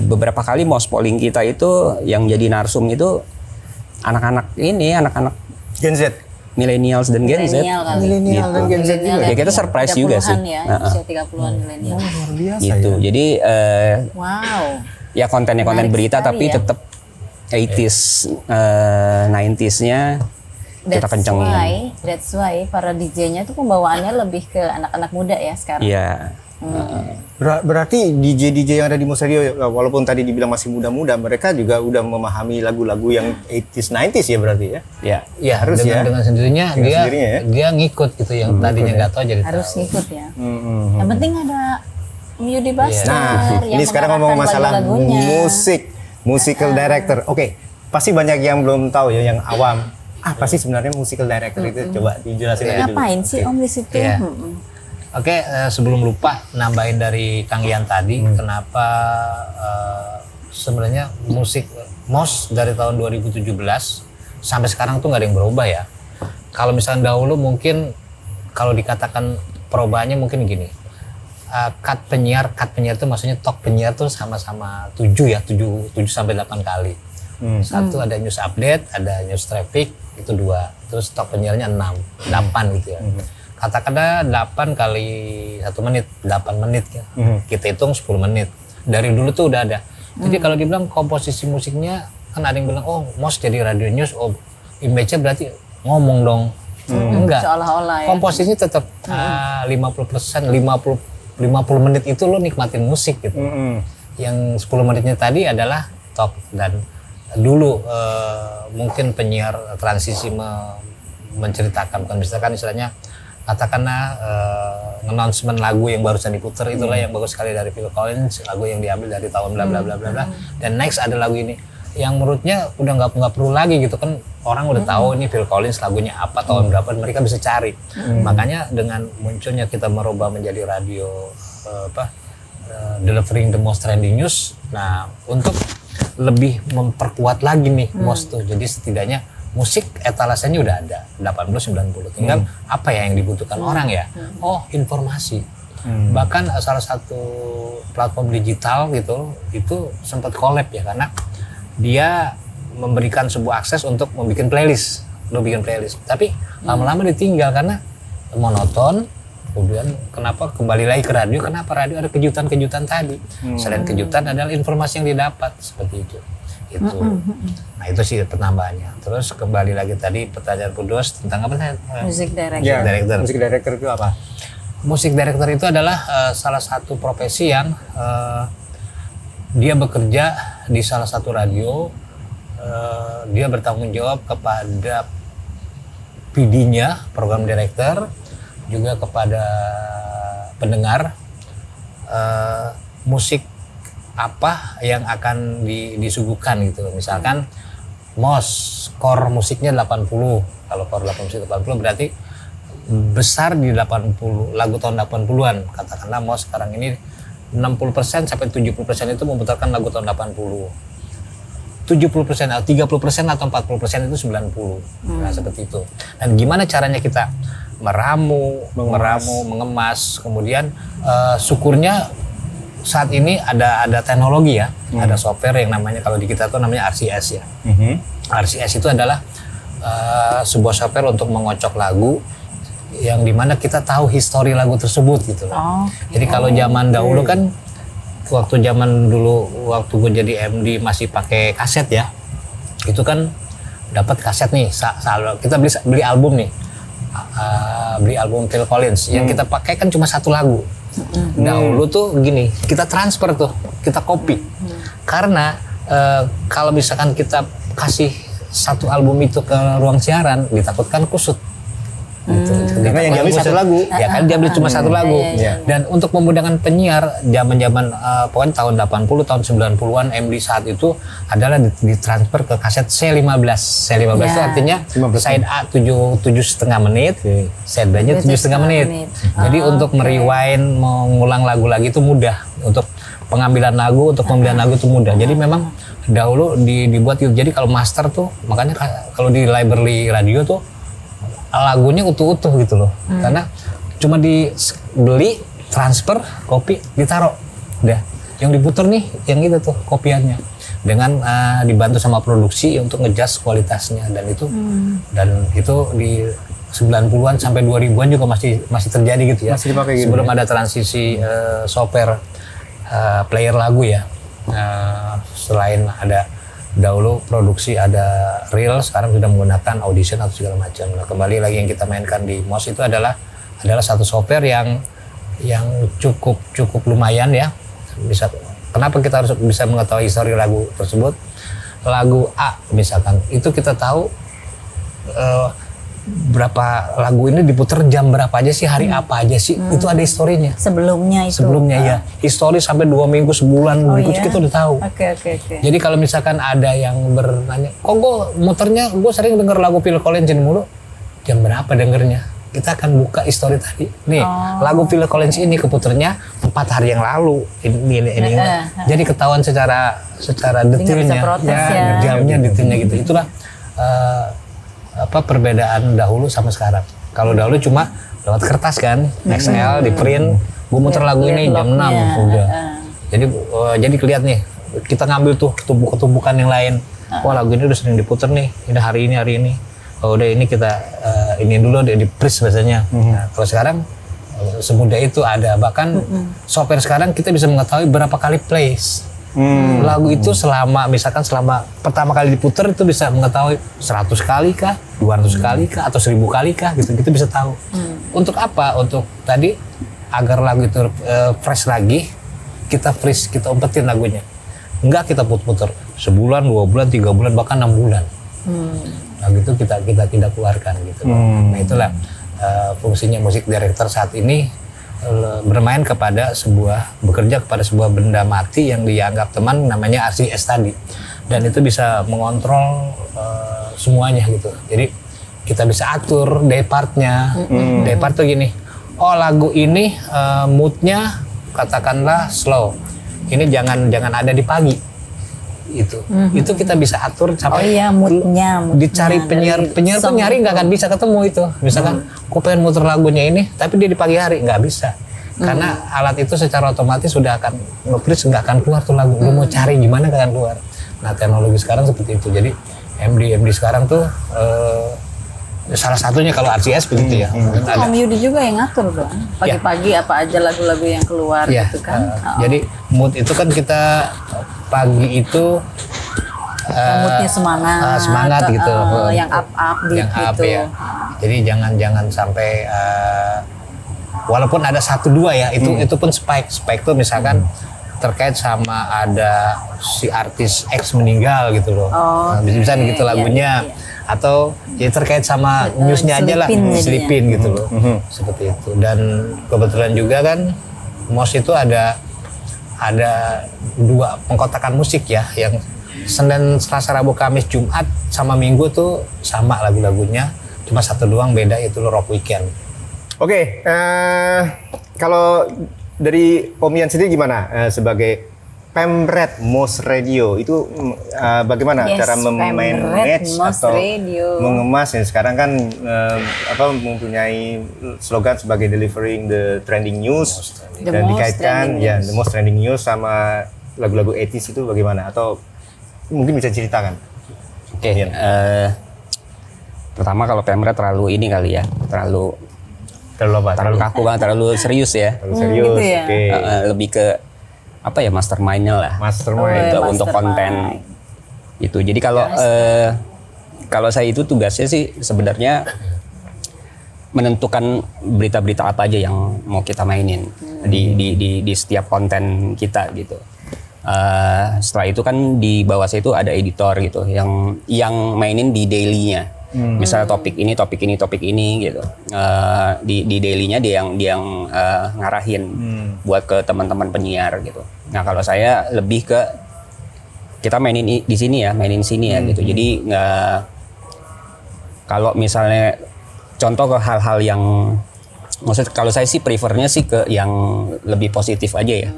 beberapa kali mouse polling kita itu yang jadi narsum itu anak-anak Gen Z. millennials dan Gen Z. Milenial kali. Milenial dan Gen Z juga. Ya kita surprise juga sih. 30-an ya, usia 30-an milenial. Luar biasa Gitu. ya. Jadi Wow. ya kontennya konten Menarik berita sekali tapi ya. tetap 80s 90s-nya kita kencengin. That's why para DJ-nya tuh pembawaannya lebih ke anak-anak muda ya sekarang. Iya. Berarti DJ yang ada di Musario, walaupun tadi dibilang masih muda-muda, mereka juga udah memahami lagu-lagu yang 80s 90s ya berarti ya. Ya. Ya, Harus ya. dengan sendirinya Dengan dia sendirinya ya. dia ngikut gitu yang tadinya nggak tahu jadi Harus tahu. ngikut ya. Yang penting ada Yudi Bastar Nah, yang ini sekarang ngomong mengarahkan masalah lagu-lagunya. musical director. Oke, pasti banyak yang belum tahu ya, yang awam. Apa sih sebenarnya musical director itu? Coba dijelasin aja dulu. Ngapain sih Om di situ? Iya. Oke, sebelum lupa nambahin dari Kang Ian tadi, kenapa sebenarnya musik MOS dari tahun 2017 sampai sekarang tuh nggak ada yang berubah ya. Kalau misalnya dahulu mungkin kalau dikatakan perubahannya mungkin gini, cut penyiar itu maksudnya talk penyiar tuh sama-sama 7 sampai 8 kali. Satu ada news update, ada news traffic, itu 2. Terus talk penyiarnya 8 gitu ya. Katakanlah 8 kali 1 menit, 8 menit ya. Kita hitung 10 menit. Dari dulu tuh udah ada. Jadi kalau dibilang komposisi musiknya, kan ada yang bilang, oh MOS jadi radio news, oh image-nya berarti ngomong dong. Enggak. Seolah-olah ya. Komposisinya tetap 50%, 50 menit itu lo nikmatin musik gitu. Yang 10 menitnya tadi adalah talk. Dan dulu mungkin penyiar transisi menceritakan, bukan misalkan istilahnya katakanlah announcement lagu yang barusan diputer, itulah yang bagus sekali dari Phil Collins, lagu yang diambil dari tahun bla bla bla bla bla. Dan next ada lagu ini yang menurutnya udah nggak perlu lagi gitu kan, orang udah tahu ini Phil Collins lagunya apa tahun berapa, mereka bisa cari. Makanya dengan munculnya kita merubah menjadi radio delivering the most trending news, nah untuk lebih memperkuat lagi nih MOS tuh. Jadi setidaknya musik etalasenya udah ada 80-90, tinggal apa ya yang dibutuhkan orang ya. Oh, informasi. Bahkan salah satu platform digital gitu itu sempat collab ya, karena dia memberikan sebuah akses untuk membuat playlist. Lo bikin playlist, tapi lama-lama ditinggal karena monoton. Kemudian kenapa kembali lagi ke radio? Kenapa radio ada kejutan-kejutan tadi? Selain kejutan adalah informasi yang didapat seperti itu. Itu. Nah itu sih penambahannya. Terus kembali lagi tadi pertanyaan Pudos tentang apa? Music director. Ya, Director. musik director itu apa? Musik director itu adalah salah satu profesi yang dia bekerja di salah satu radio. Dia bertanggung jawab kepada PD-nya, program director, juga kepada pendengar musik apa yang akan disuguhkan gitu. Misalkan MOS core musiknya 80, kalau core 80 berarti besar di 80 lagu tahun 80-an. Katakanlah MOS sekarang ini 60% sampai 70% itu memutarkan lagu tahun 80. 70% atau 30% atau 40% itu 90. Nah, seperti itu. Dan gimana caranya kita mengemas, kemudian syukurnya saat ini ada teknologi ya, ada software yang namanya, kalau di kita tuh namanya RCS ya. RCS itu adalah sebuah software untuk mengocok lagu yang dimana kita tahu histori lagu tersebut gitu loh. Jadi kalau zaman dahulu kan, waktu gue jadi MD masih pakai kaset ya, itu kan dapat kaset nih, kita beli album nih, beli album Phil Collins, yang kita pakai kan cuma satu lagu. Dahulu tuh gini, kita transfer tuh, kita copy, karena kalau misalkan kita kasih satu album itu ke ruang siaran, ditakutkan kusut. gitu. Karena yang diambil satu lagu. Ya kan diambil cuma satu lagu. Dan untuk memudahkan penyiar zaman-zaman pokoknya tahun 80 tahun 90-an MD saat itu adalah ditransfer ke kaset C15. C15 itu artinya side A 7,5 menit, side B-nya 7,5 menit. Jadi untuk merewind, mengulang lagu lagi itu mudah. Untuk pengambilan lagu, untuk pemilihan lagu itu mudah. Jadi memang dahulu dibuat gitu. Jadi kalau master tuh, makanya kalau di library radio tuh lagunya utuh-utuh gitu loh. Karena cuma dibeli, transfer, copy, ditaruh. Udah. Yang diputer nih, yang itu tuh kopiannya. Dengan dibantu sama produksi untuk ngejudge kualitasnya dan itu di 90-an sampai 2000-an juga masih terjadi gitu ya. Masih dipakai gitu. Sebelum ada transisi software player lagu ya. Selain ada dahulu produksi ada reel, sekarang sudah menggunakan audition atau segala macam. Nah, kembali lagi yang kita mainkan di MOS itu adalah satu software yang cukup lumayan ya. Kenapa kita harus bisa mengetahui histori lagu tersebut? Lagu A misalkan itu kita tahu berapa lagu ini diputar jam berapa aja sih, hari apa aja sih, itu ada historinya. Sebelumnya ya, histori sampai 2 minggu, sebulan, kita udah tahu. Oke. Jadi kalau misalkan ada yang bertanya, kok gue muternya, gue sering denger lagu Phil Collins ini mulu, jam berapa dengernya? Kita akan buka histori tadi. Nih, lagu Phil Collins ini keputernya 4 hari yang lalu. Ini. Jadi ketahuan secara detailnya, jamnya detailnya gitu. Itulah perbedaan dahulu sama sekarang. Kalau dahulu cuma lewat kertas kan, XL di print, gue muter lagu ini jam 6 udah. Jadi kelihatan nih, kita ngambil tuh ketumbukan yang lain. Wah lagu ini udah sering diputer nih, ini hari ini. Oh udah ini kita ini dulu di press biasanya. Nah, kalau sekarang semudah itu ada, bahkan software sekarang kita bisa mengetahui berapa kali plays. Lagu itu selama pertama kali diputer itu bisa mengetahui 100 kali kah, 200 kali kah, atau 1000 kali kah gitu, kita bisa tahu. Untuk apa? Untuk tadi agar lagu itu fresh lagi, kita freeze, kita umpetin lagunya. Enggak kita puter sebulan, 2 bulan, 3 bulan, bahkan 6 bulan. Lagu itu kita tidak keluarkan gitu. Nah itulah fungsinya musik director saat ini, bekerja kepada sebuah benda mati yang dianggap teman, namanya RCS tadi, dan itu bisa mengontrol semuanya gitu. Jadi kita bisa atur day partnya. Day part tuh gini, lagu ini moodnya katakanlah slow, ini jangan ada di pagi. Itu kita bisa atur sampai moodnya dicari penyiar nyari nggak akan bisa ketemu itu. Misalkan aku pengen muter lagunya ini tapi dia di pagi hari, nggak bisa, karena alat itu secara otomatis sudah akan nge-freeze, nggak akan keluar tuh lagu. Lu mau cari gimana nggak akan keluar. Nah teknologi sekarang seperti itu. Jadi MD sekarang tuh salah satunya kalau RCS begitu ya. Om Yudi juga yang ngatur dong. Pagi-pagi apa aja lagu-lagu yang keluar gitu kan. Jadi mood itu kan kita pagi itu moodnya semangat gitu. Yang upbeat gitu. Ya. Jadi jangan sampai walaupun ada 1-2 ya, itu pun spike tuh misalkan terkait sama ada si artis X meninggal gitu loh. Bisa begitu lagunya. Atau ya terkait sama newsnya aja lah, selipin gitu loh. Seperti itu. Dan kebetulan juga kan MOS itu ada 2 pengkotakan musik ya, yang Senin, Selasa, Rabu, Kamis, Jumat sama Minggu tuh sama lagu-lagunya, cuma 1 doang beda, itu Rock Weekend. Oke, kalau dari Om Yan sendiri gimana sebagai Pemret MOS Radio itu bagaimana cara memanage atau mengemas ya? Sekarang kan mempunyai slogan sebagai delivering the trending news dan dikaitkan the most trending news sama lagu-lagu 80s itu bagaimana, atau mungkin bisa ceritakan? Oke, pertama kalau Pemret terlalu ini kali ya, terlalu kaku banget, terlalu serius ya. Terlalu serius. Gitu ya? Oke. Lebih ke apa ya, mastermind-nya lah. Untuk konten itu. Jadi kalau saya itu tugasnya sih sebenarnya menentukan berita-berita apa aja yang mau kita mainin di setiap konten kita gitu. Setelah itu kan di bawah saya itu ada editor gitu yang mainin di daily-nya. Misalnya topik ini gitu. Di dailynya dia yang ngarahin buat ke teman-teman penyiar gitu. Nah kalau saya lebih ke kita mainin di sini ya, gitu. Jadi nggak, kalau misalnya contoh ke hal-hal yang, maksud kalau saya sih prefernya sih ke yang lebih positif aja ya.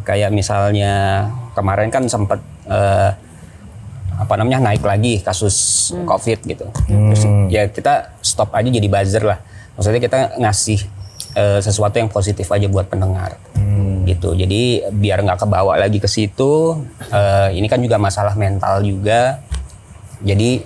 Kayak misalnya kemarin kan sempat naik lagi kasus COVID gitu. Terus ya kita stop aja jadi buzzer lah. Maksudnya kita ngasih sesuatu yang positif aja buat pendengar. Gitu. Jadi biar nggak kebawa lagi ke situ. Ini kan juga masalah mental juga. Jadi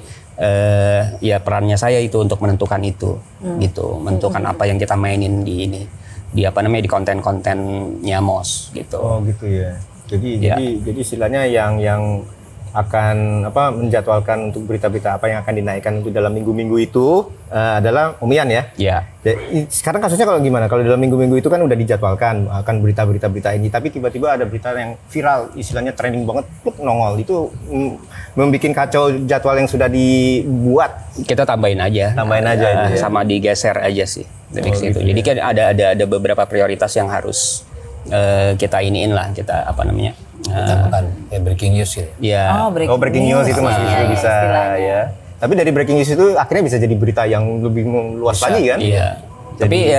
ya perannya saya itu untuk menentukan itu, gitu, menentukan apa yang kita mainin di ini, di konten-kontennya MOS gitu. Oh gitu ya. Jadi istilahnya yang akan menjadwalkan untuk berita-berita apa yang akan dinaikkan untuk dalam minggu-minggu itu adalah Om Ian ya. Ya. Sekarang kasusnya kalau gimana? Kalau dalam minggu-minggu itu kan udah dijadwalkan akan berita-berita ini, tapi tiba-tiba ada berita yang viral, istilahnya trending banget, nongol itu membuat kacau jadwal yang sudah dibuat. Kita tambahin aja. Ya. Sama digeser aja sih dari situ. Jadi kan ada beberapa prioritas yang harus kita iniin lah, kita bukan breaking news gitu. Ya. Breaking news itu masih bisa ya. Tapi dari breaking news itu akhirnya bisa jadi berita yang lebih luas lagi kan? Iya. Tapi ya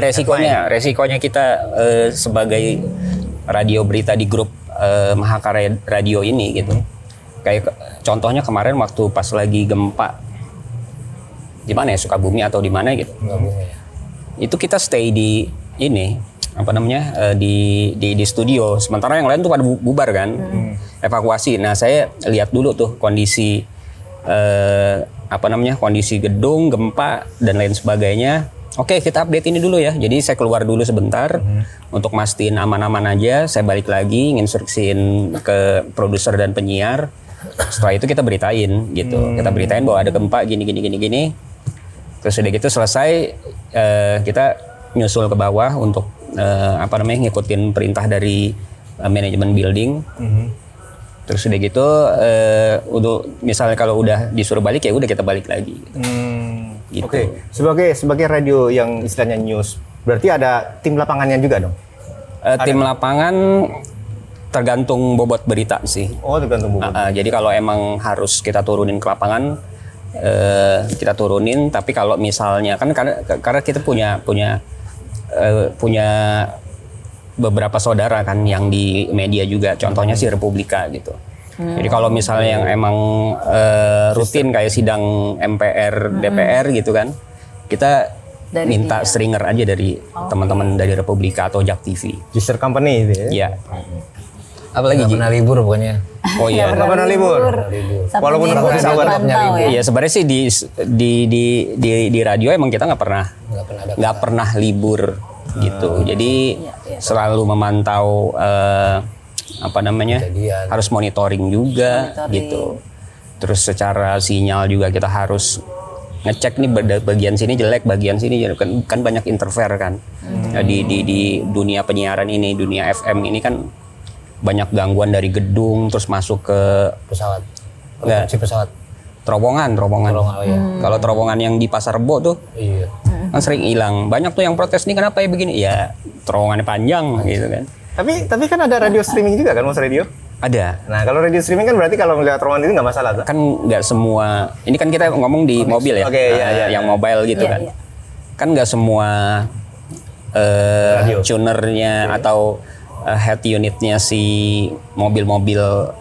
resikonya kita sebagai radio berita di grup Mahakarya Radio ini gitu. Kayak contohnya kemarin waktu pas lagi gempa di mana ya, Sukabumi atau di mana gitu. Itu kita stay di ini di studio, sementara yang lain tuh pada bubar kan, evakuasi. Nah saya lihat dulu tuh kondisi kondisi gedung, gempa dan lain sebagainya. Oke, kita update ini dulu ya. Jadi saya keluar dulu sebentar untuk mastiin aman-aman aja. Saya balik lagi nginstruksiin ke produser dan penyiar. Setelah itu kita beritain gitu. Kita beritain bahwa ada gempa gini. Terus udah gitu selesai, kita nyusul ke bawah untuk ngikutin perintah dari manajemen building. Terus udah gitu, untuk misalnya kalau udah disuruh balik ya udah kita balik lagi. Gitu. Oke. Sebagai radio yang istilahnya news, berarti ada tim lapangannya juga dong? Tim lapangan tergantung bobot berita sih. Oh, tergantung bobot. Jadi kalau emang harus kita turunin ke lapangan, kita turunin. Tapi kalau misalnya kan karena kita punya beberapa saudara kan yang di media juga, contohnya si Republika gitu. Jadi kalau misalnya yang emang rutin kayak sidang MPR, DPR gitu kan, kita minta stringer aja dari teman-teman dari Republika atau Jak TV. Sister company itu ya? Iya. Apalagi Nggak pernah libur pokoknya. Oh iya. Nggak pernah libur. Walaupun bisa pantau ya. Iya sebenarnya sih di radio emang kita nggak pernah libur gitu. Jadi selalu memantau Kejadian. harus monitoring juga gitu. Terus secara sinyal juga kita harus ngecek nih bagian sini jelek, bagian sini jelek. Kan banyak interfere kan. Di dunia penyiaran ini, dunia FM ini kan banyak gangguan dari gedung terus masuk ke pesawat. Pesawat. Terowongan. Oh, iya. Kalau terowongan yang di Pasar Rebo tuh Iya. kan sering hilang. Banyak tuh yang protes nih kenapa ya begini? Ya terowongannya panjang gitu kan. Tapi kan ada radio streaming juga kan, Mas Radio? Ada. Nah, kalau radio streaming kan berarti kalau melihat terowongan itu nggak masalah tuh? Kan nggak semua. Ini kan kita ngomong di mobil ya. Oke, iya. Yang mobile gitu kan. Iya. Kan nggak semua tunernya atau head unitnya si mobil-mobil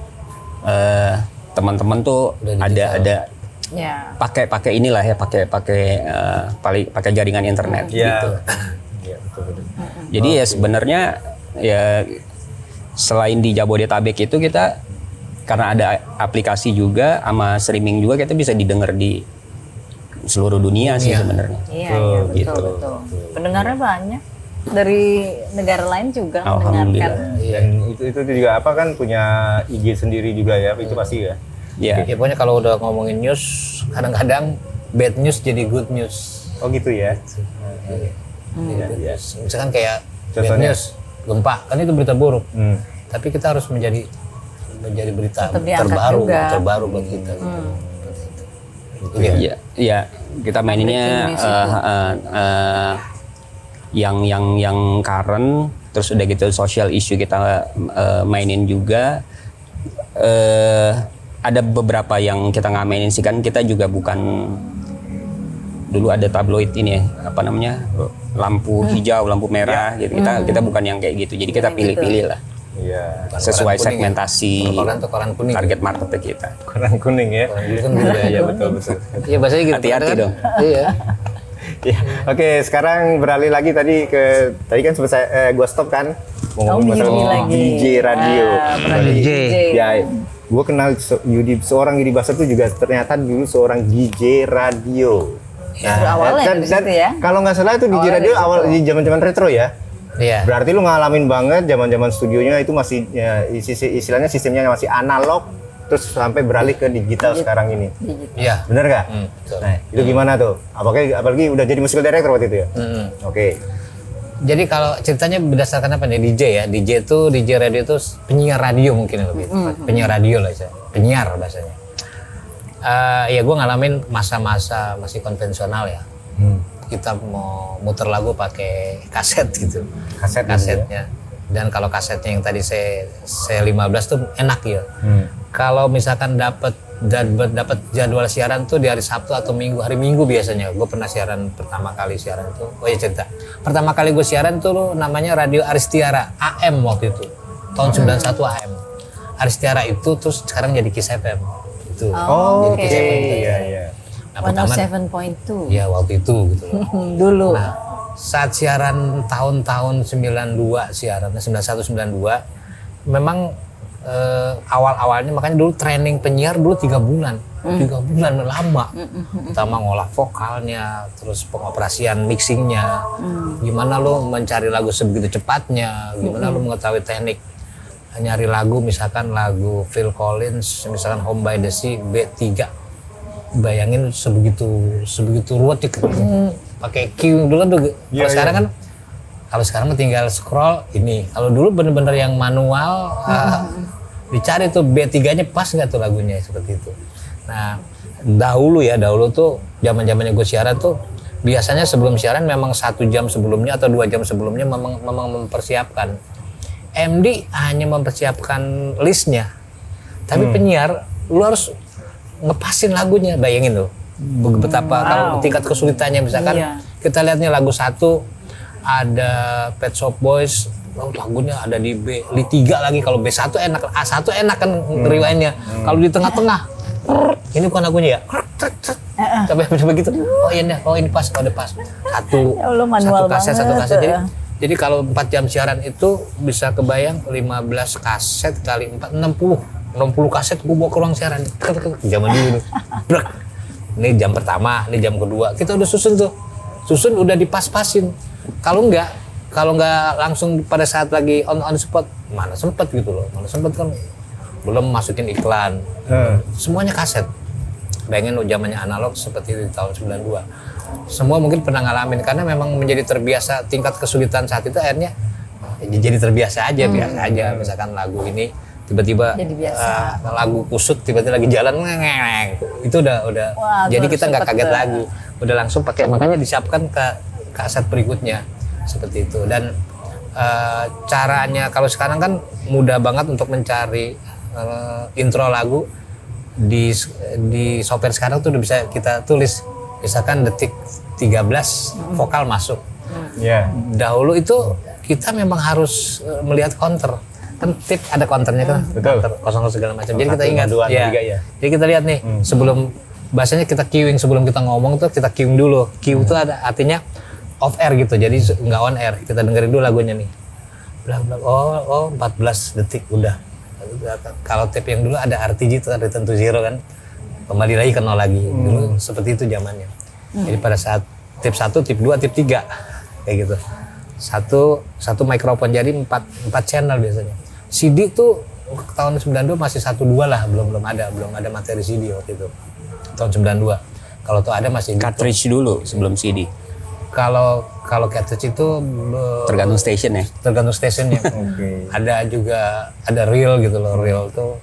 teman-teman tuh ada Ya. pakai inilah ya, pakai jaringan internet gitu. Iya, betul. Jadi ya sebenarnya ya selain di Jabodetabek itu kita karena ada aplikasi juga sama streaming juga, kita bisa didengar di seluruh dunia sih sebenarnya. Iya, gitu. betul. Pendengarnya banyak. Dari negara lain juga mendengarkan. Dan itu juga kan punya IG sendiri juga ya, itu pasti ya. Ya. Ya pokoknya kalau udah ngomongin news, kadang-kadang bad news jadi good news. Oh gitu ya. Iya. Misalkan kayak bad Contohnya? news, gempa, kan itu berita buruk. Tapi kita harus menjadi berita Tetap diangkat terbaru juga. terbaru buat kita. Gitu. Iya, iya, kita maininnya yang current, terus udah gitu social issue kita mainin juga. Ada beberapa yang kita nggak mainin sih, kan kita juga bukan, dulu ada tabloid ini ya, apa namanya, lampu hijau, lampu merah gitu. Kita bukan yang kayak gitu. Jadi kita pilih-pilih lah. Iya. Sesuai Koran kuning segmentasi koran tuh koran kuning. target market kita. Koran kuning ya. Koran dulu kan gitu ya. Iya betul. Iya bahasanya gitu. Hati-hati kan? dong. Iya. Ya, oke, sekarang beralih lagi tadi kan sempat gua stop kan ngomongin Yudi masalah lagi. DJ radio. Pernah DJ. Ya, gua kenal seorang Yudi Basar itu juga ternyata dulu seorang DJ radio. Awalnya dari situ ya. Kalau nggak salah itu DJ Awalnya radio dari awal di zaman-zaman retro ya. Iya. Berarti lu ngalamin banget zaman-zaman studionya itu masih ya, istilahnya sistemnya masih analog terus sampai beralih ke digital sekarang ini. Iya. Bener nggak? Betul. Nah, itu gimana tuh? Apalagi udah jadi musical director waktu itu ya? Oke. Jadi kalau ceritanya berdasarkan apa nih DJ ya? DJ radio itu penyiar radio mungkin lebih tepat. Penyiar radio lah saya. Penyiar bahasanya. Ya gue ngalamin masa-masa masih konvensional ya. Kita mau muter lagu pakai kaset gitu. Kasetnya. Dan kalau kasetnya yang tadi saya 15 tuh enak ya. Kalau misalkan dapat jadwal siaran tuh di hari Sabtu atau hari Minggu biasanya. Gue pernah siaran pertama kali siaran tuh. Oh ya cerita. Pertama kali gue siaran tuh namanya Radio Aristiara AM waktu itu. Tahun 91 AM. Aristiara itu terus sekarang jadi Kiss FM. Itu. Oh, Oke. oke. Iya. Nah, pertama 107.2 ya waktu itu gitu loh. dulu. Nah, saat siaran tahun-tahun 92 siaran 91 92 memang awal-awalnya makanya dulu training penyiar dulu 3 bulan. 3 bulan lama. Pertama ngolah vokalnya, terus pengoperasian mixingnya. Gimana lo mencari lagu sebegitu cepatnya, gimana lo mengetahui teknik nyari lagu, misalkan lagu Phil Collins, misalkan Home by the Sea B3. Bayangin sebegitu ruwet pakai Q dulu tuh. Kalau sekarang kan mah tinggal scroll ini. Kalau dulu bener-bener yang manual dicari tuh B3-nya pas nggak tuh lagunya seperti itu. Nah, dahulu tuh zaman-zamannya gue siaran tuh biasanya sebelum siaran memang 1 jam sebelumnya atau 2 jam sebelumnya memang mempersiapkan. MD hanya mempersiapkan listnya. Tapi penyiar lu harus ngepasin lagunya, bayangin loh betapa kalau tingkat kesulitannya. Misalkan kita lihatnya lagu 1 ada Pet Shop Boys, lagunya ada di B3 lagi. Kalau B1 enak, A1 enak kan ngeriwainnya. Kalau di tengah-tengah ini bukan lagunya ya, tapi begitu, oh iya, oh ini pas, oh udah pas. Satu kaset. Jadi kalau 4 jam siaran itu bisa kebayang 15 kaset kali 4, 60 kaset gue bawa ke ruang siaran. Zaman dulu. Brek. Ini jam pertama, ini jam kedua. Kita udah susun udah dipas-pasin. Kalau enggak langsung pada saat lagi on spot, mana sempet gitu loh. Mana sempet kan belum masukin iklan. Semuanya kaset. Bayangin lo zamannya analog seperti itu di tahun 92. Semua mungkin pernah ngalamin karena memang menjadi terbiasa, tingkat kesulitan saat itu akhirnya jadi terbiasa aja, biasa aja. Misalkan lagu ini tiba-tiba lagu kusut tiba-tiba lagi jalan itu udah wah, jadi kita nggak kaget sempet lagi, udah langsung pakai, makanya disiapkan ke kaset berikutnya seperti itu. Dan caranya kalau sekarang kan mudah banget untuk mencari intro lagu di software sekarang tuh udah bisa kita tulis, misalkan detik 13 vokal masuk. Dahulu itu kita memang harus melihat counter. Kan tip ada counternya kan, counter kosong segala macam. Jadi kita ingat, jadi kita lihat nih sebelum bahasanya kita queuing, sebelum kita ngomong tuh kita queuing dulu. Queue itu ada artinya off air gitu, jadi nggak on air. Kita dengerin dulu lagunya nih. Oh 14 detik udah. Kalau tip yang dulu ada RTG itu ada tentu zero kan, kembali lagi ke 0 lagi. Dulu seperti itu zamannya. Jadi pada saat tip 1, tip 2, tip 3 kayak gitu. Satu mikrofon, jadi 4 channel biasanya. CD tuh tahun 92 masih 1-2 lah, belum ada materi CD waktu itu. Tahun 92. Kalau tuh ada masih Cartridge dulu sebelum CD. Kalau cartridge itu Tergantung station ya. tergantung stationnya. Ada juga ada reel gitu loh. Reel tuh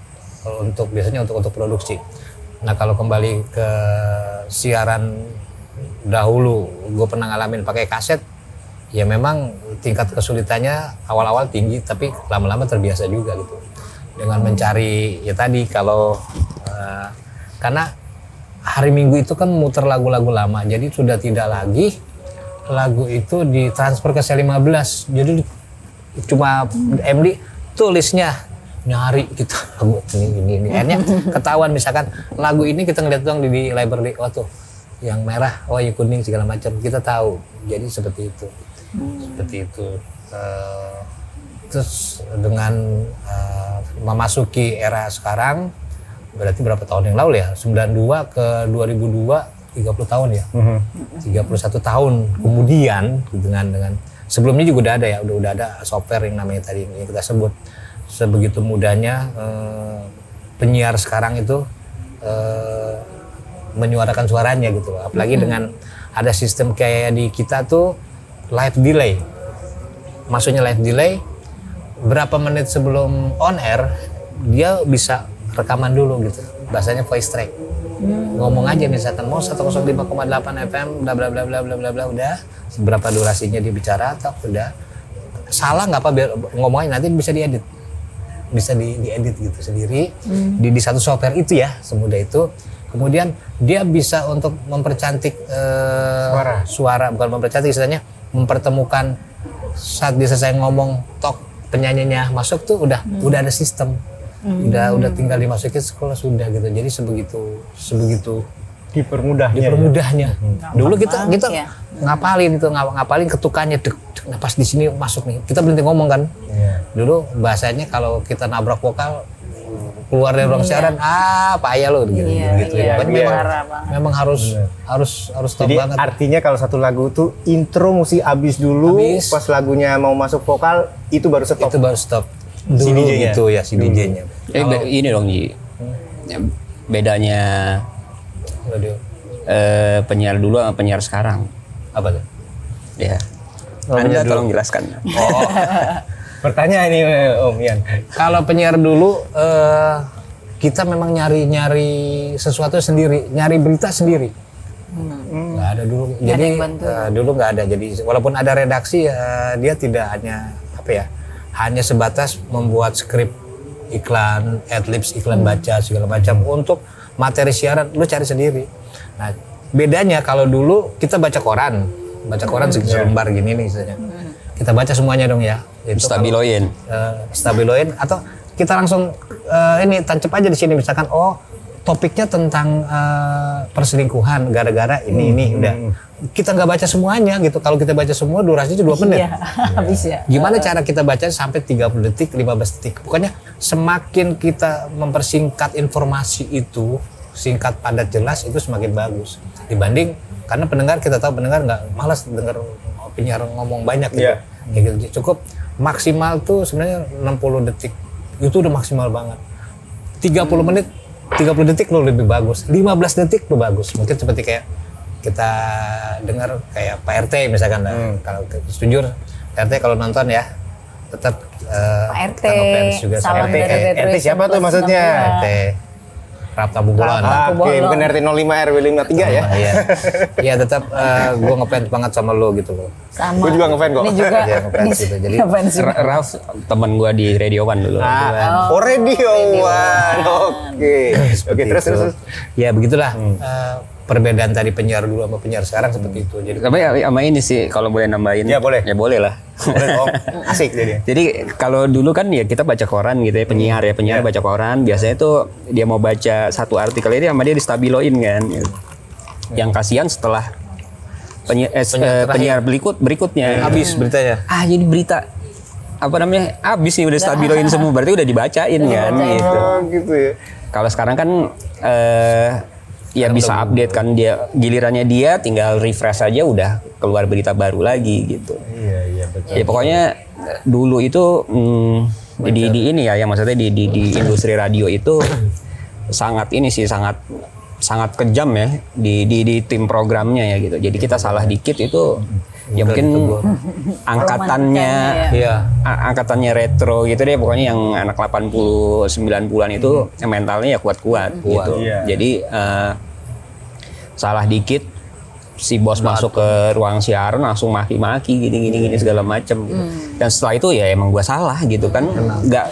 biasanya untuk produksi. Nah kalau kembali ke siaran dahulu, gue pernah ngalamin pakai kaset, ya memang tingkat kesulitannya awal-awal tinggi, tapi lama-lama terbiasa juga gitu. Dengan mencari ya tadi kalau karena hari Minggu itu kan muter lagu-lagu lama, jadi sudah tidak lagi lagu itu ditransfer ke C15, jadi cuma MD tulisnya nyari gitu lagu ini akhirnya ketahuan misalkan lagu ini kita ngeliat doang di library, oh tuh yang merah, oh yang kuning segala macam kita tahu, jadi seperti itu. Terus dengan memasuki era sekarang berarti berapa tahun yang lalu ya, 92 ke 2002 30 tahun ya, 31 tahun kemudian dengan sebelumnya juga udah ada ya, udah ada software yang namanya tadi yang kita sebut. Sebegitu mudahnya penyiar sekarang itu menyuarakan suaranya gitu, apalagi dengan ada sistem kayak di kita tuh live delay. Maksudnya live delay, berapa menit sebelum on air dia bisa rekaman dulu gitu, bahasanya voice track. Ngomong aja misalkan mau 105,8 FM bla bla bla bla bla bla bla, udah berapa durasinya dia bicara, atau udah salah nggak apa, biar ngomongnya nanti bisa diedit, bisa diedit gitu sendiri di satu software itu ya, semudah itu. Kemudian dia bisa untuk mempercantik suara, bukan mempercantik istilahnya, mempertemukan saat dia selesai ngomong tok penyanyinya masuk tuh udah ada sistem. Udah tinggal dimasukin sekolah sudah gitu. Jadi sebegitu dipermudahnya. Dulu kita ya. ngapalin ketukannya, nah pas di sini masuk nih kita berhenti ngomong kan. Dulu bahasanya kalau kita nabrak vokal keluar dari ruang siaran, payah lo gitu. Memang harus stop Jadi banget. artinya kalau satu lagu tuh intro mesti habis dulu, pas lagunya mau masuk vokal itu baru stop. Itu baru stop. Dulu DJ-nya. gitu ya si DJ-nya. Ini dong Ji, bedanya Radio. penyiar dulu sama penyiar sekarang. Apa tuh? Ya, Anda tolong jelaskan. Pertanyaan ini Om Ian. Kalau penyiar dulu kita memang nyari sesuatu sendiri, nyari berita sendiri. Nggak ada dulu. Nggak ada Jadi yang bantu. dulu nggak ada. Jadi walaupun ada redaksi, dia tidak hanya sebatas membuat skrip iklan, adlibs, iklan baca segala macam. Untuk materi siaran lu cari sendiri. Nah bedanya kalau dulu kita baca koran selembar gini nih istilahnya. Kita baca semuanya dong ya. Itu Stabiloin. Stabiloin atau kita langsung ini tancap aja di sini misalkan, oh topiknya tentang perselingkuhan gara-gara ini udah. Kita nggak baca semuanya gitu. Kalau kita baca semua durasinya 2 menit. Iya, habis ya. Gimana cara kita baca sampai 30 detik, 15 detik. Pokoknya semakin kita mempersingkat informasi itu, singkat, padat, jelas, itu semakin bagus. Dibanding, karena kita tahu pendengar nggak malas dengar penyiar ngomong banyak gitu. Iya. Ya gitu. Cukup maksimal tuh sebenarnya 60 detik. Itu udah maksimal banget. 30 menit, 30 detik lo lebih bagus. 15 detik lo bagus. Mungkin seperti kayak kita dengar kayak Pak RT misalkan. Kalau jujur Pak RT kalau nonton ya tetap Pak RT, kita ngefans juga sama salam dari Retro RT siapa tuh maksudnya? RT Rapta Bubolon. Oke, bukan RT 05 RW 53 ya? Iya tetap gue ngefans banget sama lo gitu loh. Sama. Gue juga ngefans kok. Ini juga Iya, ngefans gitu. Jadi ngefans juga. Ralph teman gua di Radio One dulu. Oh, Radio One. Oke, terus. Ya begitulah perbedaan tadi penyiar dulu sama penyiar sekarang seperti itu. Jadi Tapi sama ini sih kalau boleh nambahin. Ya, boleh. Ya boleh lah. Boleh dong. Asik jadi. Jadi kalau dulu kan ya kita baca koran gitu ya, penyiar baca koran, biasanya tuh dia mau baca satu artikel ini sama dia distabiloin kan. Yang kasihan setelah penyiar berikutnya habis beritanya. jadi berita apa namanya habis nih udah stabiloin semua, berarti udah dibacain kan gitu. Oh, gitu ya. Kalau sekarang kan ya bisa update kan, dia gilirannya dia tinggal refresh aja udah keluar berita baru lagi gitu. Iya, betul. Ya pokoknya dulu itu di ini ya, yang maksudnya di industri radio itu sangat ini sih sangat kejam ya di tim programnya ya gitu. Jadi kita salah dikit itu ya mungkin angkatannya Iya. angkatannya retro gitu deh, pokoknya yang anak 80 90-an itu yang mentalnya ya kuat-kuat gitu. Iya. Jadi salah dikit si bos masuk ke ruang siaran langsung maki-maki gini segala macem gitu. Dan setelah itu ya emang gua salah gitu kan, nggak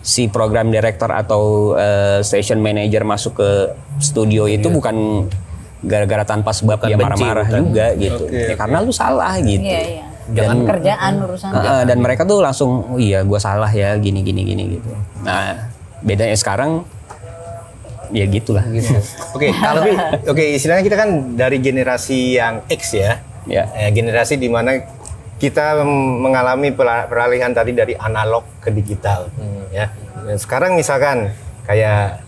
si program director atau station manager masuk ke studio itu bukan gara-gara tanpa sebab dia marah-marah juga gitu. Ya karena lu salah gitu. Iya. Jangan Kerjaan urusan. Dan mereka tuh langsung, oh iya gua salah ya gini gitu. Nah bedanya sekarang ya gitulah. Oke, istilahnya kita kan dari generasi yang X ya. Ya. Generasi di mana kita mengalami peralihan tadi dari analog ke digital. Ya. Dan sekarang misalkan kayak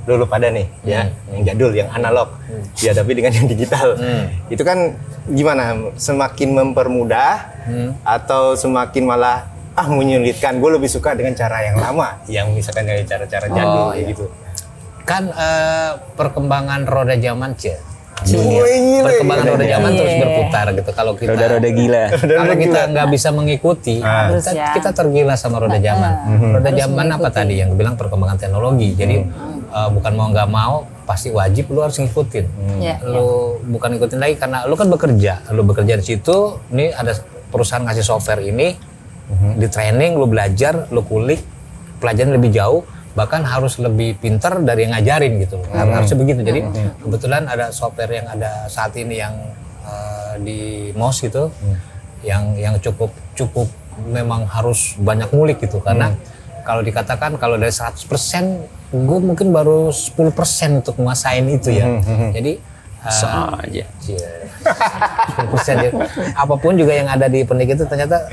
dulu pada nih ya, yang jadul, yang analog dihadapi dengan yang digital. Itu kan gimana? Semakin mempermudah atau semakin malah menyulitkan? Gue lebih suka dengan cara yang lama, yang misalkan dari cara-cara jadul gitu. Kan perkembangan roda zaman Gila. perkembangan roda zaman terus berputar gitu. Kalau kita Roda-roda gila. kalau kita nggak bisa mengikuti, Harus ya. kita tergila sama roda zaman. Roda zaman apa tadi yang bilang perkembangan teknologi. Jadi bukan mau nggak mau, pasti wajib lu harus ngikutin. Lu bukan ngikutin lagi karena lu kan bekerja. Lu bekerja di situ, nih ada perusahaan ngasih software ini, di training, lu belajar, lu kulik, pelajaran lebih jauh. Bahkan harus lebih pintar dari yang ngajarin gitu. Harusnya begitu. Jadi kebetulan ada software yang ada saat ini yang di MOS gitu, yang cukup memang harus banyak ngulik gitu. Karena kalau dikatakan kalau dari 100%, gue mungkin baru 10% untuk nguasain itu ya. Jadi Sama aja. 10% ya. Apapun juga yang ada di pendidik itu ternyata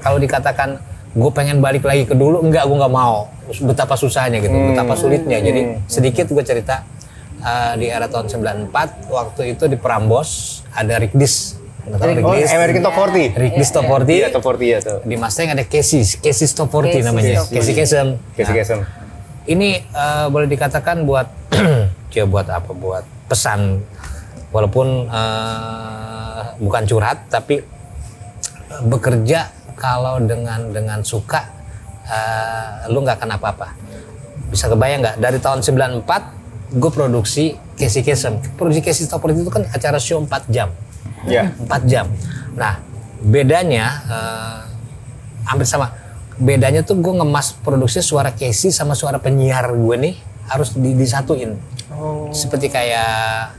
kalau dikatakan gue pengen balik lagi ke dulu, enggak, gue nggak mau. Betapa susahnya gitu, betapa sulitnya. Jadi sedikit gue cerita di era tahun 94 waktu itu di Prambors ada Rigdis. American Top 40. Rigdis Top 40. Iya, Top 40 ya tuh. Di Mustang ada Casey Top 40 namanya. Casey Kasem. Ini boleh dikatakan buat buat apa? Buat pesan, walaupun bukan curhat, tapi bekerja kalau dengan suka, lu nggak akan apa-apa. Bisa kebayang nggak? Dari tahun 94 gue produksi Casey Kasem. Produksi Casey Top 40 itu kan acara show 4 jam. Iya. 4 jam. Nah, bedanya hampir sama. Bedanya tuh gue ngemas produksi suara Casey sama suara penyiar gue nih harus disatuin. Seperti kayak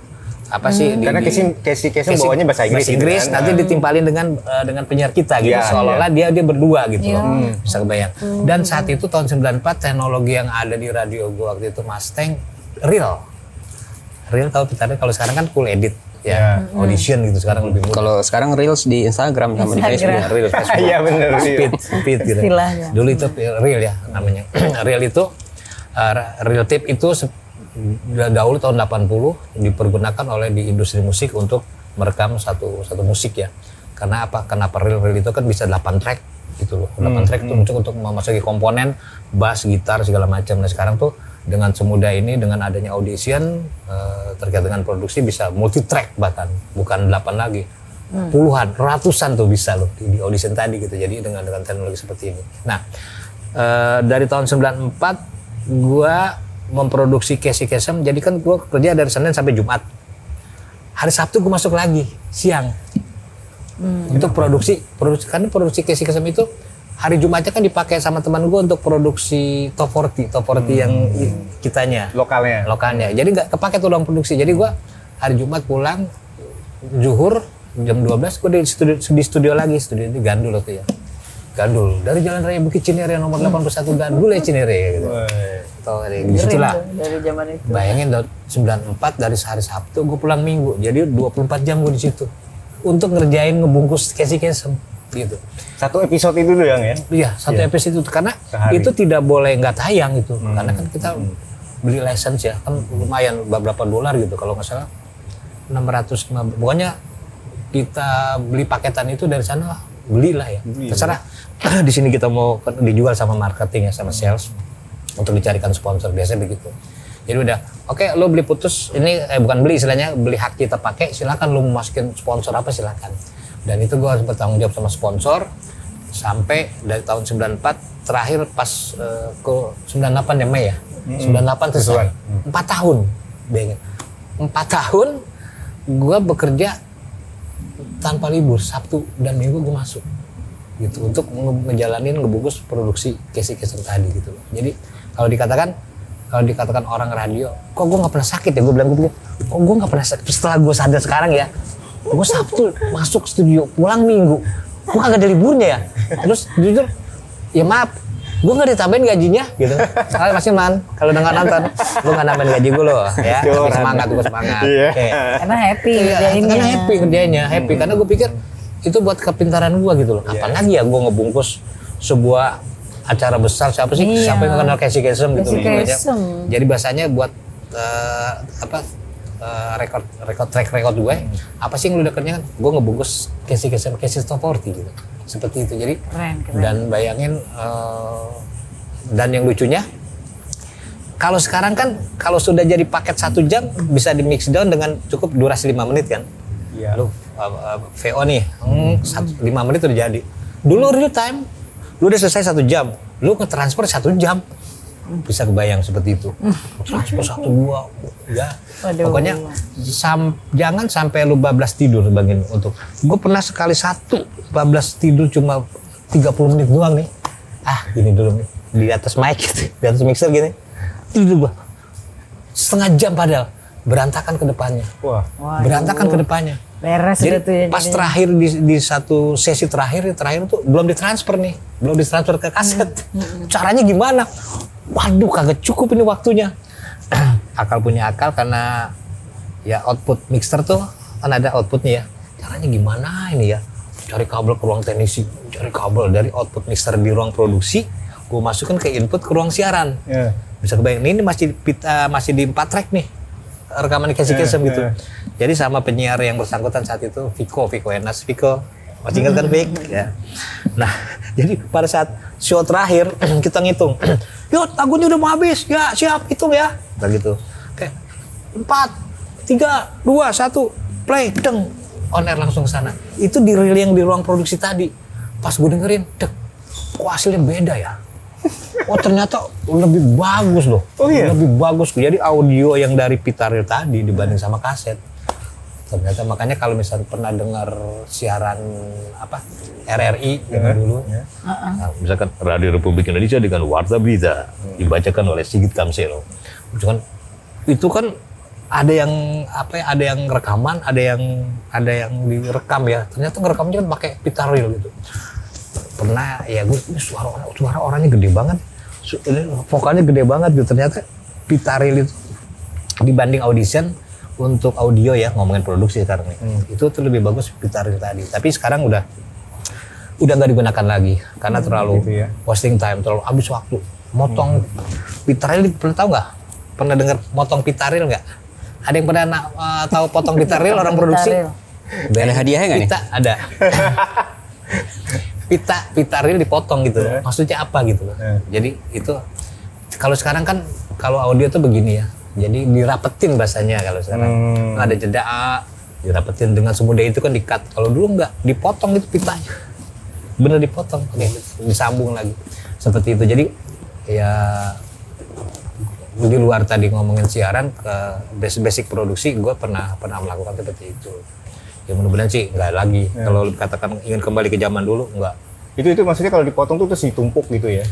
apa sih? Karena Casey bawanya bahasa Inggris. Kan? Nanti ditimpalin dengan penyiar kita gitu. Seolah-olah dia berdua gitu loh. Bisa kebayang. Dan saat itu tahun 94 teknologi yang ada di radio gue waktu itu Mustang real tahu kita kalau sekarang kan Cool Edit ya, Audition gitu sekarang lebih mudah. Kalau sekarang reels di Instagram sama di Facebook. Real Facebook. Iya benar. Speed gitu. Istilahnya. Dulu itu real ya namanya. Real itu real tape itu dahulu tahun 80 dipergunakan oleh di industri musik untuk merekam satu musik ya. Karena apa? Kenapa real itu kan bisa 8 track gitu loh. 8 track itu untuk memasuki komponen bass, gitar segala macam. Nah sekarang tuh dengan semudah ini dengan adanya Audition terkait dengan produksi bisa multi track, bahkan bukan 8 lagi. Puluhan, ratusan tuh bisa loh di Audition tadi gitu. Jadi dengan teknologi seperti ini. Nah, dari tahun 94 gua memproduksi Casey Kasem. Jadi kan gua kerja dari Senin sampai Jumat. Hari Sabtu gua masuk lagi siang. Untuk produksi karena produksi Casey Kasem itu hari Jumatnya kan dipakai sama teman gue untuk produksi Top 40 yang kitanya lokalnya. Jadi nggak kepake tuh dalam produksi. Jadi gue hari Jumat pulang zuhur jam 12 gue di studio lagi, studio di Gandul waktu ya. Gandul dari Jalan Raya Bukit Cinere nomor 81 Gandul ya Cinere gitu. Atau di situlah. Dari zaman itu. Bayangin 94 dari hari Sabtu gue pulang Minggu. Jadi 24 jam gue di situ untuk ngerjain ngebungkus Casey Kasem gitu. Satu episode itu doang ya? Iya, satu episode itu karena sehari. Itu tidak boleh nggak tayang itu, karena kan kita beli license ya, kan lumayan beberapa dolar gitu kalau nggak salah 600, pokoknya kita beli paketan itu dari sana belilah ya, terserah. Di sini kita mau dijual sama marketing ya sama sales untuk dicarikan sponsor biasanya begitu. Jadi udah, oke, lo beli putus, ini bukan beli istilahnya, beli hak kita pakai, silakan lo mau masukin sponsor apa silakan. Dan itu gue harus bertanggung jawab sama sponsor sampai dari tahun 94 terakhir pas ke 98 ya Mei ya. 98 selesai. 4 tahun. Bayangin. 4 tahun gue bekerja tanpa libur, Sabtu dan Minggu gue masuk gitu untuk ngejalanin ngebungkus produksi Casey-Casey tadi gitu loh. Jadi kalau dikatakan orang radio, kok gue nggak pernah sakit ya, gue bilang gitu, kok gue nggak pernah sakit. Setelah gue sadar sekarang ya, gue Sabtu masuk studio, pulang Minggu, gue kagak ada liburnya ya. Terus jujur, ya maaf, gue nggak ditambahin gajinya gitu. Kalau Mas Iman, kalau dengar nonton, lu nggak nambahin gaji gue loh, ya. Tapi semangat, gue semangat. Iya. Oke. Karena happy Iya, kerjainnya. karena happy kerjanya, happy. Karena gue pikir itu buat kepintaran gue gitu loh. Kapan lagi ya gue ngebungkus sebuah acara besar, siapa sih? Iya. Siapa yang kenal Casey Kasem gitu loh. Casey-Kasem. Jadi bahasanya buat track record gue, apa sih yang lu udah kerjakan? Gue ngebungkus Casey Kasem, Casey Top 40 gitu. Seperti itu. Jadi Keren. dan bayangin dan yang lucunya kalau sekarang kan kalau sudah jadi paket 1 jam bisa di mix down dengan cukup durasi 5 menit kan. Iya. Lu VO nih 5 menit udah jadi. Dulu real time lu udah selesai 1 jam, lu nge-transfer 1 jam. Bisa kebayang seperti itu. Transfer 1-2 ya. Waduh. Pokoknya jangan sampai lu bablas tidur bangin untuk. Gue pernah sekali bablas tidur cuma 30 menit doang nih. Gini dulu nih di atas mic gitu, di atas mixer gini. Tidur gua. Setengah jam padahal berantakan ke depannya. Wah. Berantakan ke depannya. Beres Jadi udah tuh ya. pas terakhir di satu sesi terakhir tuh belum ditransfer nih, belum ditransfer ke kaset. Caranya gimana? Waduh, kagak cukup ini waktunya. Akal punya akal karena ya output mixer tuh kan ada outputnya ya. Caranya gimana ini ya? Cari kabel ke ruang teknisi, cari kabel dari output mixer di ruang produksi, gue masukin ke input ke ruang siaran. Yeah. Bisa kebayang ini masih di 4 track nih rekaman Casey-Kasem gitu. Jadi sama penyiar yang bersangkutan saat itu Viko Enas, masih ingat kan Vic? Ya. Nah, jadi pada saat show terakhir kita ngitung, yuk lagunya udah mau habis, ya siap hitung ya, begitu. Oke, 4, 3, 2, 1, play, deng, on air langsung ke sana. Itu di reel yang di ruang produksi tadi. Pas gue dengerin, kok hasilnya beda ya. Oh ternyata lebih bagus loh. Oh iya? Lebih bagus. Jadi audio yang dari pita reel tadi dibanding sama kaset. Ternyata makanya kalau misalnya pernah dengar siaran RRI dulu. Nah, misalkan Radio Republik Indonesia dengan Warta Berita dibacakan oleh Sigit Kamsel. Itu kan ada yang ada yang rekaman, ada yang direkam ya. Ternyata ngerekamnya kan pakai pita reel gitu. Pernah ya gue suara orangnya gede banget, vokalnya gede banget gitu. Ternyata pita reel itu dibanding audition untuk audio ya, ngomongin produksi sekarang nih, itu tuh lebih bagus pita reel tadi. Tapi sekarang udah nggak digunakan lagi karena terlalu gitu ya. wasting time, terlalu habis waktu. Motong pita reel, pernah tahu nggak? Pernah dengar motong pita reel nggak? Ada yang pernah tahu potong pita reel orang produksi? Ada hadiahnya nggak nih? Pita ada. Pita reel dipotong gitu. Maksudnya apa gitu loh. Jadi itu kalau sekarang kan kalau audio tuh begini ya. Jadi dirapetin bahasanya kalau sekarang. Ada jeda dirapetin dengan semudah itu kan di-cut. Kalau dulu enggak, dipotong itu pitanya. Bener dipotong, disambung lagi. Seperti itu. Jadi ya di luar tadi ngomongin siaran ke basic produksi, gue pernah melakukan seperti itu. Ya mudah-mudahan sih nggak lagi. Kalau katakan ingin kembali ke zaman dulu, nggak. Itu maksudnya kalau dipotong tuh terus ditumpuk gitu ya?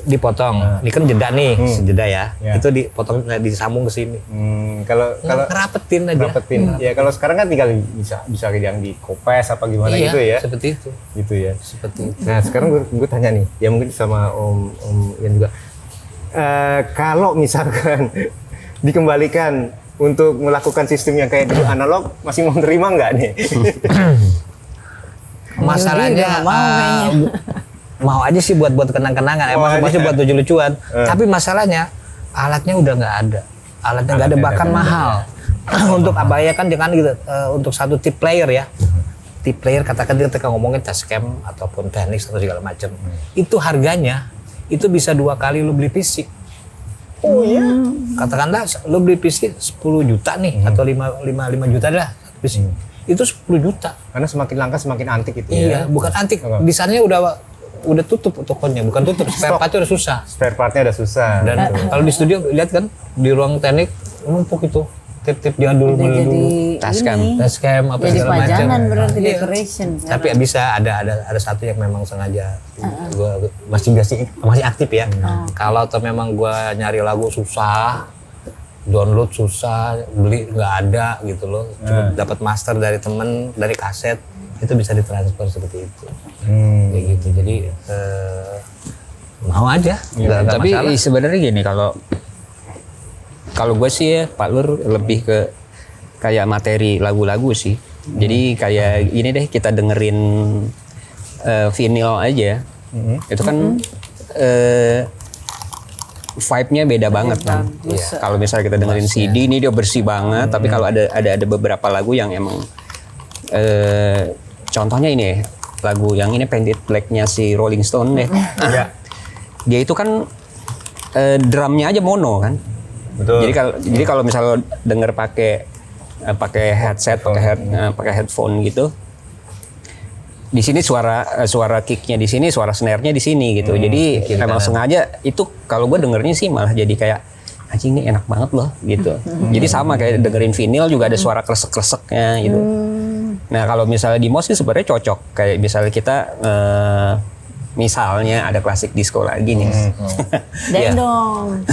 Dipotong. Ini kan jeda nih, jeda ya. Ya. Itu dipotong, disambung ke sini. Kalau Ngerapetin aja. rapetin. Ya kalau sekarang kan tinggal bisa yang dikopes apa gimana Iya, gitu ya? seperti itu. Gitu ya. Seperti itu. Nah sekarang gue tanya nih, ya mungkin sama Om Ian juga. Kalau misalkan dikembalikan untuk melakukan sistem yang kayak dulu analog, masih mau terima nggak nih? Masalahnya mau kayaknya. mau aja sih buat kenang-kenangan, masih buat lucu-lucuan. Tapi masalahnya alatnya udah nggak ada. Alatnya nggak ada, bahkan mahal. Untuk abaya kan jangan gitu. Untuk satu tip player ya. Tip player katakan kita ngomongin Tascam ataupun Technics atau segala macam. Itu harganya itu bisa 2 kali lu beli fisik. Oh iya. Katakanlah lu beli PC 10 juta nih atau 5 juta dah PC. Itu 10 juta. Karena semakin langka semakin antik itu Iya, ya. bukan antik. Desainnya udah tutup tokonya, bukan tutup. Spare partnya udah susah. Spare partnya udah susah. Dan kalau di studio lihat kan di ruang teknik numpuk itu tip-tip jadul Udah jadi Tascam. ini, Tascam apa jadi segala macam. pajangan berarti Iya. decoration. Tapi bisa ada satu yang memang sengaja gua masih aktif ya. Kalau atau memang gua nyari lagu susah, download susah, beli nggak ada gitu loh. Cuma dapat master dari temen, dari kaset, itu bisa ditransfer seperti itu. Kayak gitu. Jadi mau aja. Nggak Tapi masalah. sebenarnya gini, kalau gue sih ya Pak Lur lebih ke kayak materi lagu-lagu sih. Jadi kayak gini deh, kita dengerin vinyl aja. Itu kan vibe-nya beda banget kan. Kalau misalnya kita dengerin CD ini dia bersih banget, tapi kalau ada beberapa lagu yang emang contohnya ini lagu yang ini Painted Black-nya si Rolling Stone deh. Dia itu kan drumnya aja mono kan. Betul. Jadi kalau misalnya denger pakai headset, pakai headphone gitu, di sini suara kicknya di sini, suara snare-nya di sini gitu. Jadi memang sengaja itu kalau gue dengernya sih malah jadi kayak anjing ini enak banget loh gitu. Jadi sama kayak dengerin vinyl juga ada suara kresek-kreseknya gitu. Nah kalau misalnya di MOS sih sebenarnya cocok, kayak misalnya kita misalnya ada klasik disco lagi nih. Dan dong.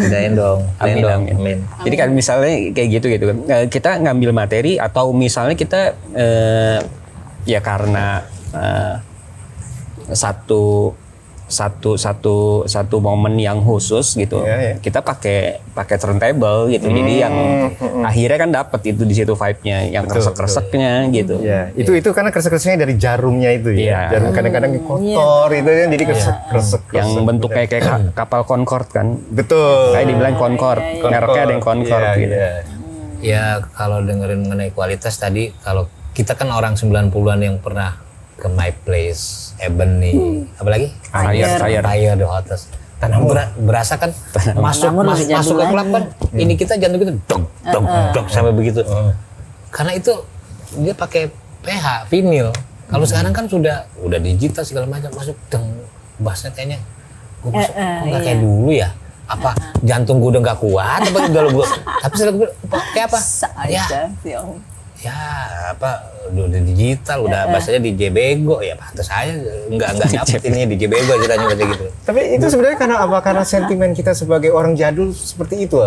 Dain dong. Amin. Jadi kan misalnya kayak gitu kan. Kita ngambil materi atau misalnya kita ya karena satu momen yang khusus gitu. Kita pakai turntable gitu. Jadi yang akhirnya kan dapat itu di situ vibe-nya, yang kresek-kreseknya gitu. Ya, itu karena kresek-kreseknya dari jarumnya itu ya. Iya. Jarum kadang-kadang kotor itu kan jadi kresek-kresek. Yang bentuknya kayak kapal Concorde kan. Betul. Kayak dibilang Concorde, mereknya ada yang Concorde Iya, gitu. iya. Ya kalau dengerin mengenai kualitas tadi, kalau kita kan orang 90-an yang pernah ke My Place, Ebony, apalagi? Fire the Hottest. Berasa kan masuk ke klub kan, ini kita jantung kita dog sampai begitu. Karena itu dia pakai PH vinyl. Kalau sekarang kan udah digital segala macam, masuk bassnya kayaknya gue masuk nggak kayak dulu ya. Apa jantung gue udah nggak kuat apa udah tapi setelah gue kayak apa ya apa udah digital udah bahasanya DJ bego ya pantas aja nggak dapet ini DJ bego ceritanya kayak gitu. Tapi itu sebenarnya karena apa? Karena sentimen kita sebagai orang jadul seperti itu.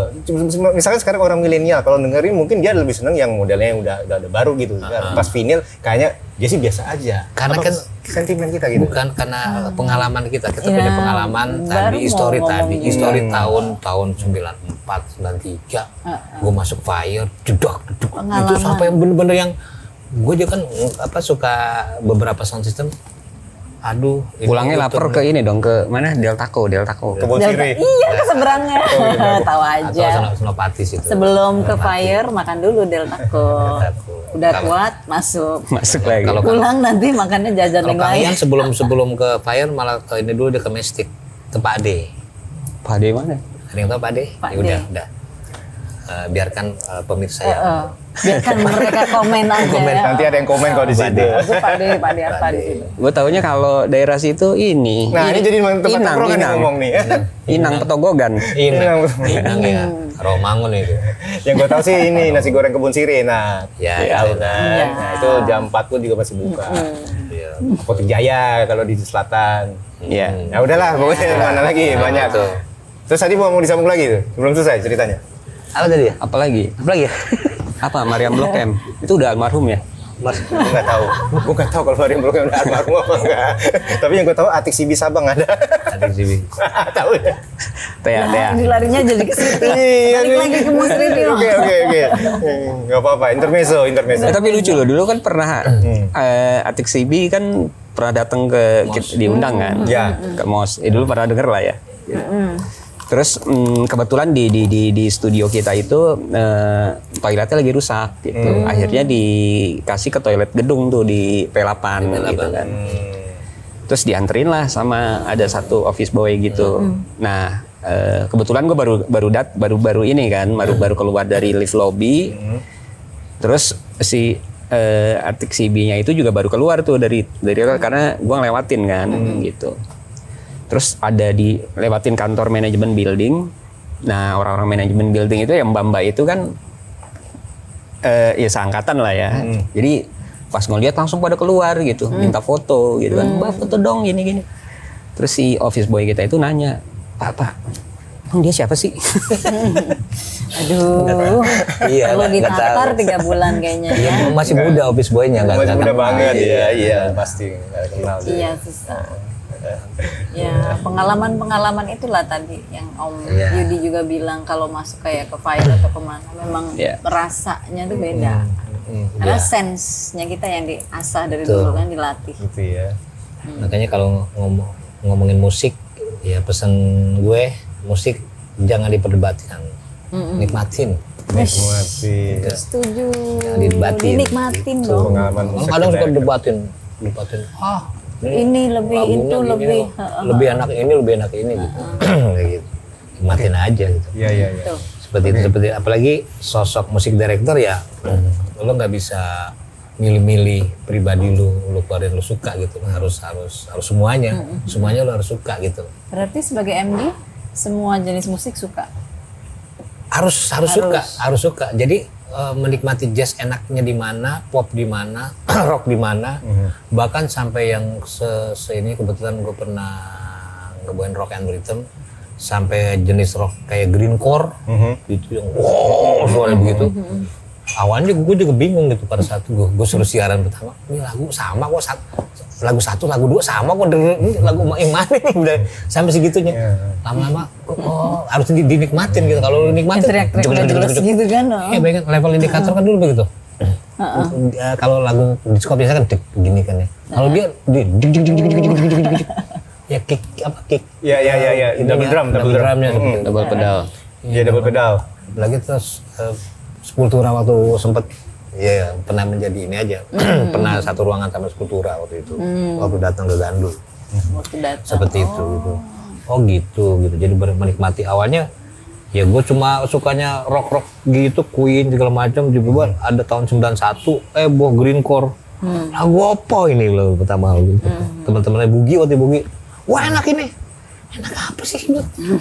Misalkan sekarang orang milenial kalau dengerin mungkin dia lebih seneng yang modelnya yang udah baru gitu. Pas vinyl kayaknya dia sih biasa aja. Karena kan sentimen kita gitu. Bukan karena pengalaman kita punya pengalaman tadi history tahun 94 93 gue masuk Fire jedok itu sampai yang bener-bener yang gue juga kan suka beberapa sound system. Aduh, Pulangnya lapar ke ini dong, ke mana? Deltaco. Kebun Sirih. Iya, ke seberangnya. Tahu aja. Atau Senopatis itu. Sebelum ke Fire makan dulu Deltaco. Udah kuat masuk lagi. Kalau pulang nanti makannya jajan kalau yang lain. kalian sebelum ke Fire malah ke ini dulu dia ke Mystic, ke Pak D. Pak D mana? Ada yang tahu Pak D? Pak Ya D. udah. Biarkan pemirsa yang Biarkan mereka komen aja ya. Nanti ada yang komen kalau di situ. Aku Pak D apa di sini. Gue taunya kalau daerah situ ini. Nah, ini jadi tempat tongkrongan yang ngomong nih. Inang Petogogan. Inang ya, Romangun itu. Yang gue tahu sih ini nasi goreng Kebun Sirih. Nah, Ya, tahu itu. kan. Nah, itu jam 4 pun juga masih buka. Iya. Apotek Jaya kalau di selatan. Iya. Ya udahlah, pokoknya mana lagi banyak tuh. Terus tadi mau disambung lagi tuh, belum selesai ceritanya. Apa tadi ya? Apalagi? Ya? Apa? Mariam Blok M. Itu udah almarhum ya? Gue nggak tahu. Gue nggak tahu kalau Mariam Blok M udah almarhum apa enggak. Tapi yang gue tahu Atik Sibi Sabang ada. Adik Sibi. Tahu ya? Tea. Larinya jadi ke situ. Balik lagi ke musrik yuk. Oke. Nggak apa-apa, intermezzo. Tapi lucu loh, dulu kan pernah Atik Sibi kan pernah datang ke diundang kan? Ya. Ke MOS. Dulu pernah denger lah ya. Terus kebetulan di studio kita itu toiletnya lagi rusak gitu. Akhirnya dikasih ke toilet gedung tuh di P8 gitu kan. Terus dianterin lah sama ada satu office boy gitu. Nah kebetulan gue baru ini kan, baru keluar dari lift lobby. Terus si artik CB-nya itu juga baru keluar tuh dari karena gue ngelewatin kan gitu. Terus ada lewatin kantor manajemen building. Nah, orang-orang manajemen building itu yang mbak-mbak itu kan ya seangkatan lah ya. Jadi pas ngeliat langsung pada keluar gitu, minta foto gitu kan. Mbak foto dong gini-gini. Terus si office boy kita itu nanya, Pak, emang dia siapa sih? Aduh, Iya, perlu nggak ditatar tahu. 3 bulan kayaknya Iya, ya. masih muda office boy-nya nggak Masih muda kenal. banget, iya pasti nggak kenal. Iya susah. Ya pengalaman itulah tadi yang Om Iya. Yudi juga bilang kalau masuk kayak ke fire atau kemana memang Iya. rasanya tuh beda. Karena sense-nya kita yang diasah dari dulu kan dilatih. Gitu ya. Makanya kalau ngomongin musik, ya pesan gue, musik jangan diperdebatkan, nikmatin. Nikmati. Setuju. Jangan didebatin. Dinikmatin dong. Pengalaman musik Kadang suka kita. debatin. Ini lebih lagunya itu gini, lebih. lebih enak ini, lebih enak ini gitu. Kayak gitu. Nikmatin aja gitu. Iya. Tuh. Seperti apalagi sosok musik director ya, lo nggak bisa milih-milih pribadi lu keluarin lu suka gitu, harus semuanya lo harus suka gitu. Berarti sebagai MD semua jenis musik suka. Harus suka. Jadi menikmati jazz enaknya di mana, pop di mana, rock di mana, bahkan sampai yang ini kebetulan gue pernah ngebawain rock and rhythm sampai jenis rock kayak greencore gitu yang suaranya begitu. Awalnya gue juga bingung gitu pada saat gue suruh siaran pertama, ini lagu sama kok, lagu 1, lagu 2 sama kok, ini lagu yang mana nih, udah sampai segitunya. Lama-lama harus dinikmatin gitu. Kalau lu nikmatin Teriak-teriak udah jelas gitu kan. ya bayangin level indikator kan dulu begitu. Kalau lagu disco biasa kan dek gini kan ya. Kalau dia ya kick. Iya. Double drumnya. Double pedal. Iya, double pedal. Lagi terus Sepultura waktu sempet ya pernah menjadi ini aja. Pernah satu ruangan sama Sepultura waktu itu. Waktu datang ke Gandul. Waktu datang. Seperti itu gitu. Oh gitu. Jadi menikmati awalnya ya gue cuma sukanya rock gitu, Queen segala macam. Juga ada tahun 91 buah greencore. Lagu apa ini loh pertama gitu. Teman-temannya Bugi waktu Bugi. Wah enak ini. Enak apa sih?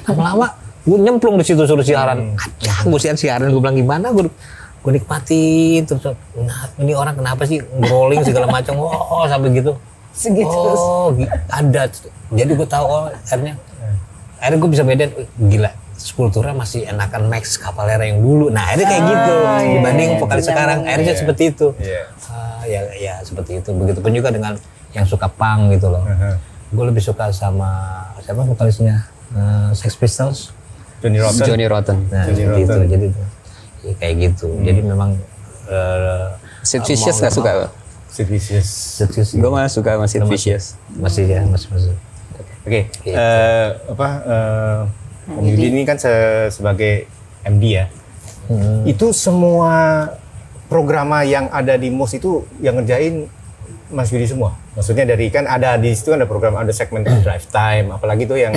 Lama-lama gue nyemplung di situ suruh siaran. Aja gue siaran gue bilang gimana gue nikmatin terus. Nah, ini orang kenapa sih rolling segala macam. Sampai gitu. Segitu. Ada. Jadi gue tahu akhirnya gue bisa bedain gila. Sepultura masih enakan Max Cavalera yang dulu. Nah, akhirnya kayak gitu dibanding vokalis sekarang. Akhirnya seperti itu. Ya seperti itu. Begitupun juga dengan yang suka punk gitu loh. Gue lebih suka sama siapa vokalisnya Sex Pistols. Johnny Rotten. Nah, Johnny seperti itu. Rotten. Jadi ya, kayak gitu. Jadi memang Sid Vicious nggak suka lo? Sid Vicious. Gue malah suka sama Sid Vicious. masih. Oke. Gitu. Om Yudi ini kan sebagai MD ya. Itu semua programa yang ada di MOS itu yang ngerjain Mas Yudi semua. Maksudnya dari kan ada di situ ada program, ada segmen drive time, apalagi tuh yang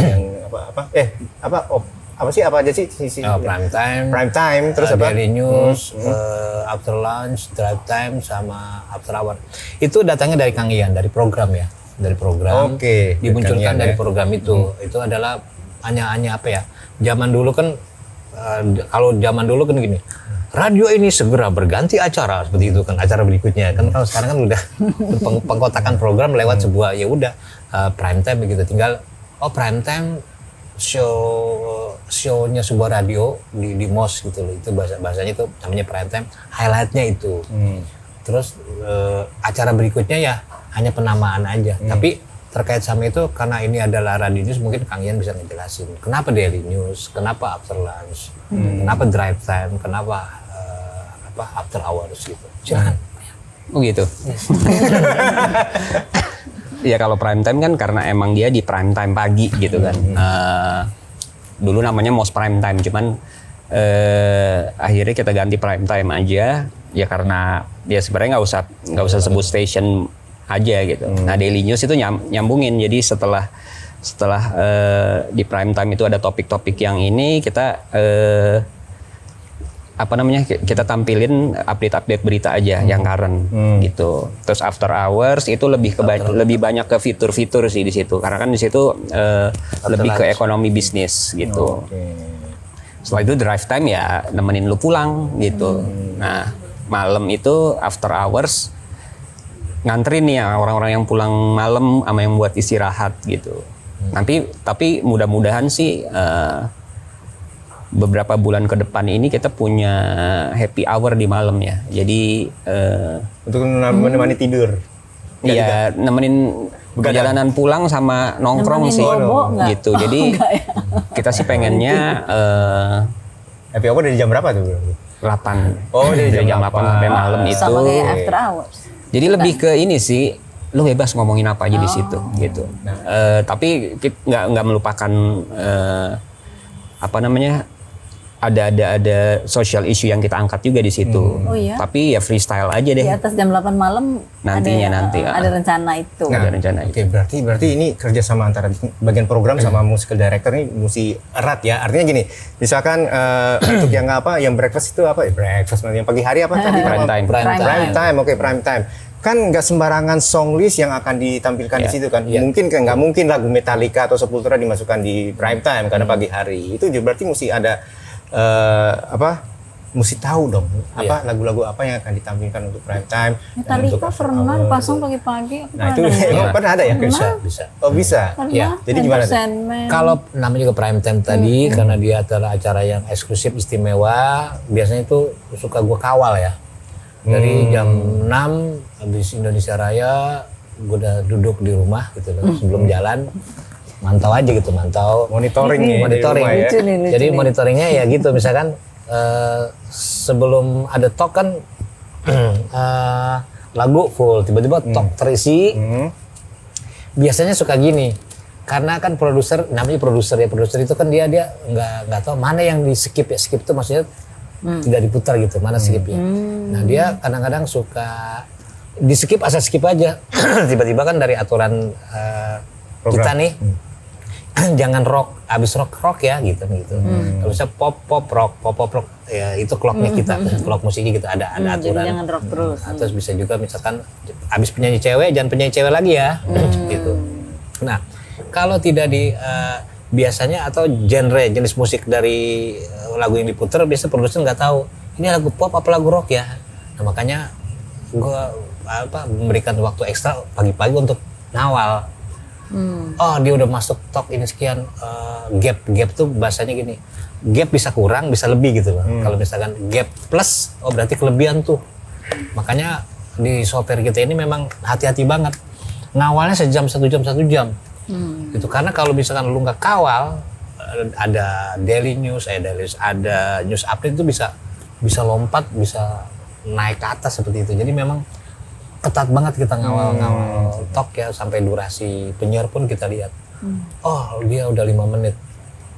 apa aja sih prime time terus apa Daily News, After Lunch, Drive Time sama After Hour. Itu datangnya dari Kang Ian, dari program ya, dari program. Oke, Dimunculkan Kang Ian, dari ya. program itu. Itu adalah hanya apa ya? Zaman dulu kan kalau zaman dulu kan gini. Radio ini segera berganti acara seperti itu kan, acara berikutnya kan. Kalau sekarang kan udah pengkotakan program lewat sebuah ya udah prime time begitu. Tinggal prime time show-nya sebuah radio di MOS gitu loh. Itu bahasanya itu namanya prime time, highlightnya itu. Terus acara berikutnya ya hanya penamaan aja. Tapi terkait sama itu karena ini adalah radio news, mungkin Kang Ian bisa ngejelasin kenapa Daily News, kenapa After Lunch, kenapa Drive Time, kenapa After Hours gitu. Silakan. Oh gitu. Ya kalau prime time kan karena emang dia di prime time pagi gitu kan. Dulu namanya MOS Prime Time, cuman akhirnya kita ganti prime time aja. Ya karena ya sebenarnya nggak usah sebut station aja gitu. Nah Daily News itu nyambungin. Jadi setelah setelah di prime time itu ada topik-topik yang ini, kita kita tampilin update-update berita aja yang current gitu. Terus after hours itu lebih banyak ke fitur-fitur sih di situ, karena kan di situ lebih ke ekonomi bisnis gitu. Setelah itu drive time ya nemenin lu pulang gitu. Nah malam itu after hours nganterin nih ya orang-orang yang pulang malam sama yang buat istirahat gitu. Tapi mudah-mudahan sih beberapa bulan ke depan ini kita punya happy hour di malam ya. Jadi untuk menemani tidur. Iya, nemenin perjalanan pulang sama nongkrong Nemenin sih bobo nggak? gitu. Jadi kita sih pengennya Happy hour dari jam berapa tuh? 8. Oh, dari jam jam 8 sampai malam itu. Sama kayak after hours. Jadi lebih ke ini sih, lu bebas ngomongin apa aja di situ gitu. Tapi nggak melupakan ada social issue yang kita angkat juga di situ. Oh iya? Tapi ya freestyle aja deh. Di atas jam 8 malam ada rencana itu. Ada rencana Oke, berarti ini kerjasama antara bagian program sama musical director ini mesti erat ya. Artinya gini, misalkan untuk yang breakfast itu apa? Breakfast yang pagi hari apa tadi? Prime time. Prime time. Oke, prime time. Kan nggak sembarangan song list yang akan ditampilkan di situ kan. Nggak mungkin lagu Metallica atau Sepultura dimasukkan di prime time karena pagi hari. Itu juga berarti mesti ada mesti tahu dong lagu-lagu apa yang akan ditampilkan untuk prime time. Metallica pernah pasang pagi-pagi. Nah itu pernah ada ya? Bisa. Oh bisa. Ya. Jadi gimana? Kalau namanya juga prime time tadi, karena dia adalah acara yang eksklusif istimewa, biasanya itu suka gue kawal ya. Dari jam 6 habis Indonesia Raya, gue udah duduk di rumah gitu loh, sebelum jalan. Mantau aja gitu, Monitoring nih dari rumah ya. Lucu Jadi nih. monitoringnya ya gitu, misalkan sebelum ada talk kan lagu full, tiba-tiba talk terisi. Biasanya suka gini, karena kan produser, namanya produser itu kan dia nggak tahu mana yang di skip ya. Skip itu maksudnya tidak diputar gitu, mana skipnya. Nah dia kadang-kadang suka di skip, asal skip aja. Tiba-tiba kan dari aturan kita nih, jangan rock, abis rock ya gitu. Kalau bisa pop rock, ya itu clocknya kita, clock musiknya kita ada aturan. Jadi jangan rock terus. Terus bisa juga misalkan abis penyanyi cewek, jangan penyanyi cewek lagi ya, gitu. Nah kalau tidak di biasanya atau jenis musik dari lagu yang diputar, biasa produser nggak tahu ini lagu pop apa lagu rock ya. Nah makanya gue memberikan waktu ekstra pagi-pagi untuk ngawal. Oh dia udah masuk talk ini sekian, gap tuh bahasanya gini, gap bisa kurang bisa lebih gitu loh. Kalau misalkan gap plus, oh berarti kelebihan tuh. Makanya di software kita ini memang hati-hati banget ngawalnya sejam 1 jam gitu, karena kalau misalkan lu nggak kawal, ada daily news, ada news update itu bisa lompat, bisa naik ke atas seperti itu. Jadi memang ketat banget kita ngawal talk ya, sampai durasi penyiar pun kita lihat. Oh dia udah 5 menit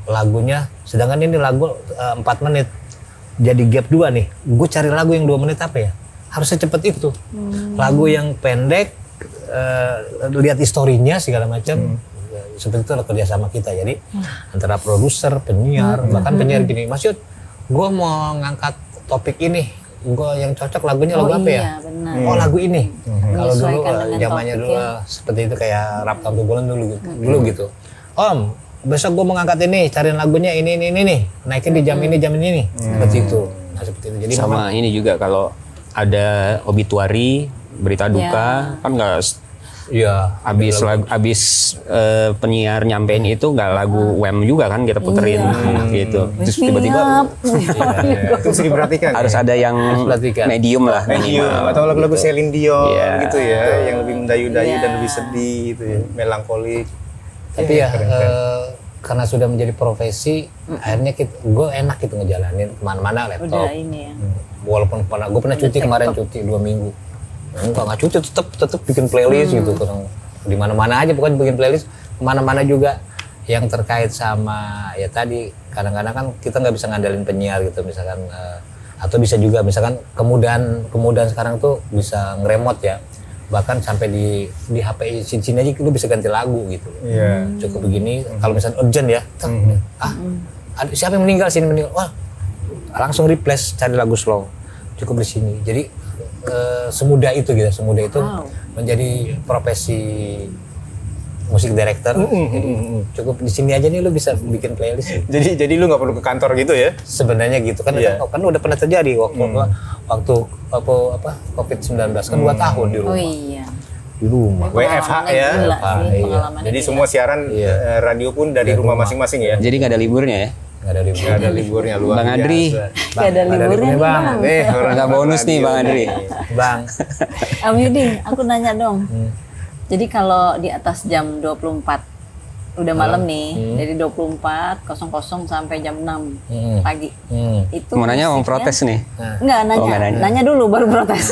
lagunya, sedangkan ini lagu 4 menit. Jadi gap 2 nih, gue cari lagu yang 2 menit apa ya? Harusnya cepet itu. Lagu yang pendek, lihat historinya segala macam. Seperti itu kerja sama kita. Jadi antara produser, penyiar, bahkan penyiar gini, Mas Yud, gue mau ngangkat topik ini. Gue yang cocok lagunya lagu apa ya? Benar. Oh lagu ini. Kalau dulu Menyesuaikan dengan zamannya topik dulu ya. seperti itu kayak Rap Tamtu Bulan dulu gitu. Om, besok gue mau ngangkat ini, cariin lagunya ini nih. Naikin di jam ini nih. Seperti itu. Nah seperti itu. Jadi sama ini juga kalau ada obituari, berita duka, kan nggak iya, abis penyiar nyampein itu nggak lagu WEM juga kan kita puterin gitu. Terus tiba-tiba Itu mesti diperhatikan. harus ada yang perhatikan. medium lah Medium minimal. atau lagu-lagu Celine Dion Iya. gitu ya, yang lebih mendayu-dayu dan lebih sedih gitu ya, melankolik. Tapi ya karena sudah menjadi profesi, akhirnya gue enak gitu ngejalanin kemana-mana laptop. Udah ini ya. Walaupun gue pernah cuti kemarin, cuti 2 minggu. Nggak cuti, tetap bikin playlist gitu. Di mana-mana aja pokoknya bikin playlist, kemana-mana juga yang terkait sama ya tadi. Kadang-kadang kan kita nggak bisa ngandalin penyiar gitu misalkan, atau bisa juga misalkan kemudahan sekarang tuh bisa ngeremot ya. bahkan sampai di HP sini aja lu bisa ganti lagu gitu. Iya. Cukup begini, kalau misalnya urgent ya, ada siapa yang meninggal sini meninggal, wah langsung replace cari lagu slow, cukup di sini. Jadi semudah itu gitu, semudah itu menjadi profesi musik director. Jadi cukup di sini aja nih lu bisa bikin playlist. Jadi lu nggak perlu ke kantor gitu ya? Sebenarnya gitu kan, kan udah pernah terjadi waktu COVID-19 kan 2 tahun di rumah. Oh iya. Di rumah. WFH ya. Gila sih, Iya. pengalamannya Jadi gila. semua siaran radio pun dari rumah masing-masing ya. Jadi nggak ada liburnya ya. Nggak ada libur. Nggak ada liburnya luar Bang Adri. biasa. Gak ada liburnya nih Bang. Bang. Orang Nggak bonus nih radio Bang Adri. Bang. Am Yudi, aku nanya dong. Jadi kalau di atas jam 24 udah malam nih, dari 24.00 sampai jam 6 pagi. Itu Mau nanya mau musiknya- protes nih. Enggak, nanya. Oh, nggak nanya. Nanya dulu baru protes.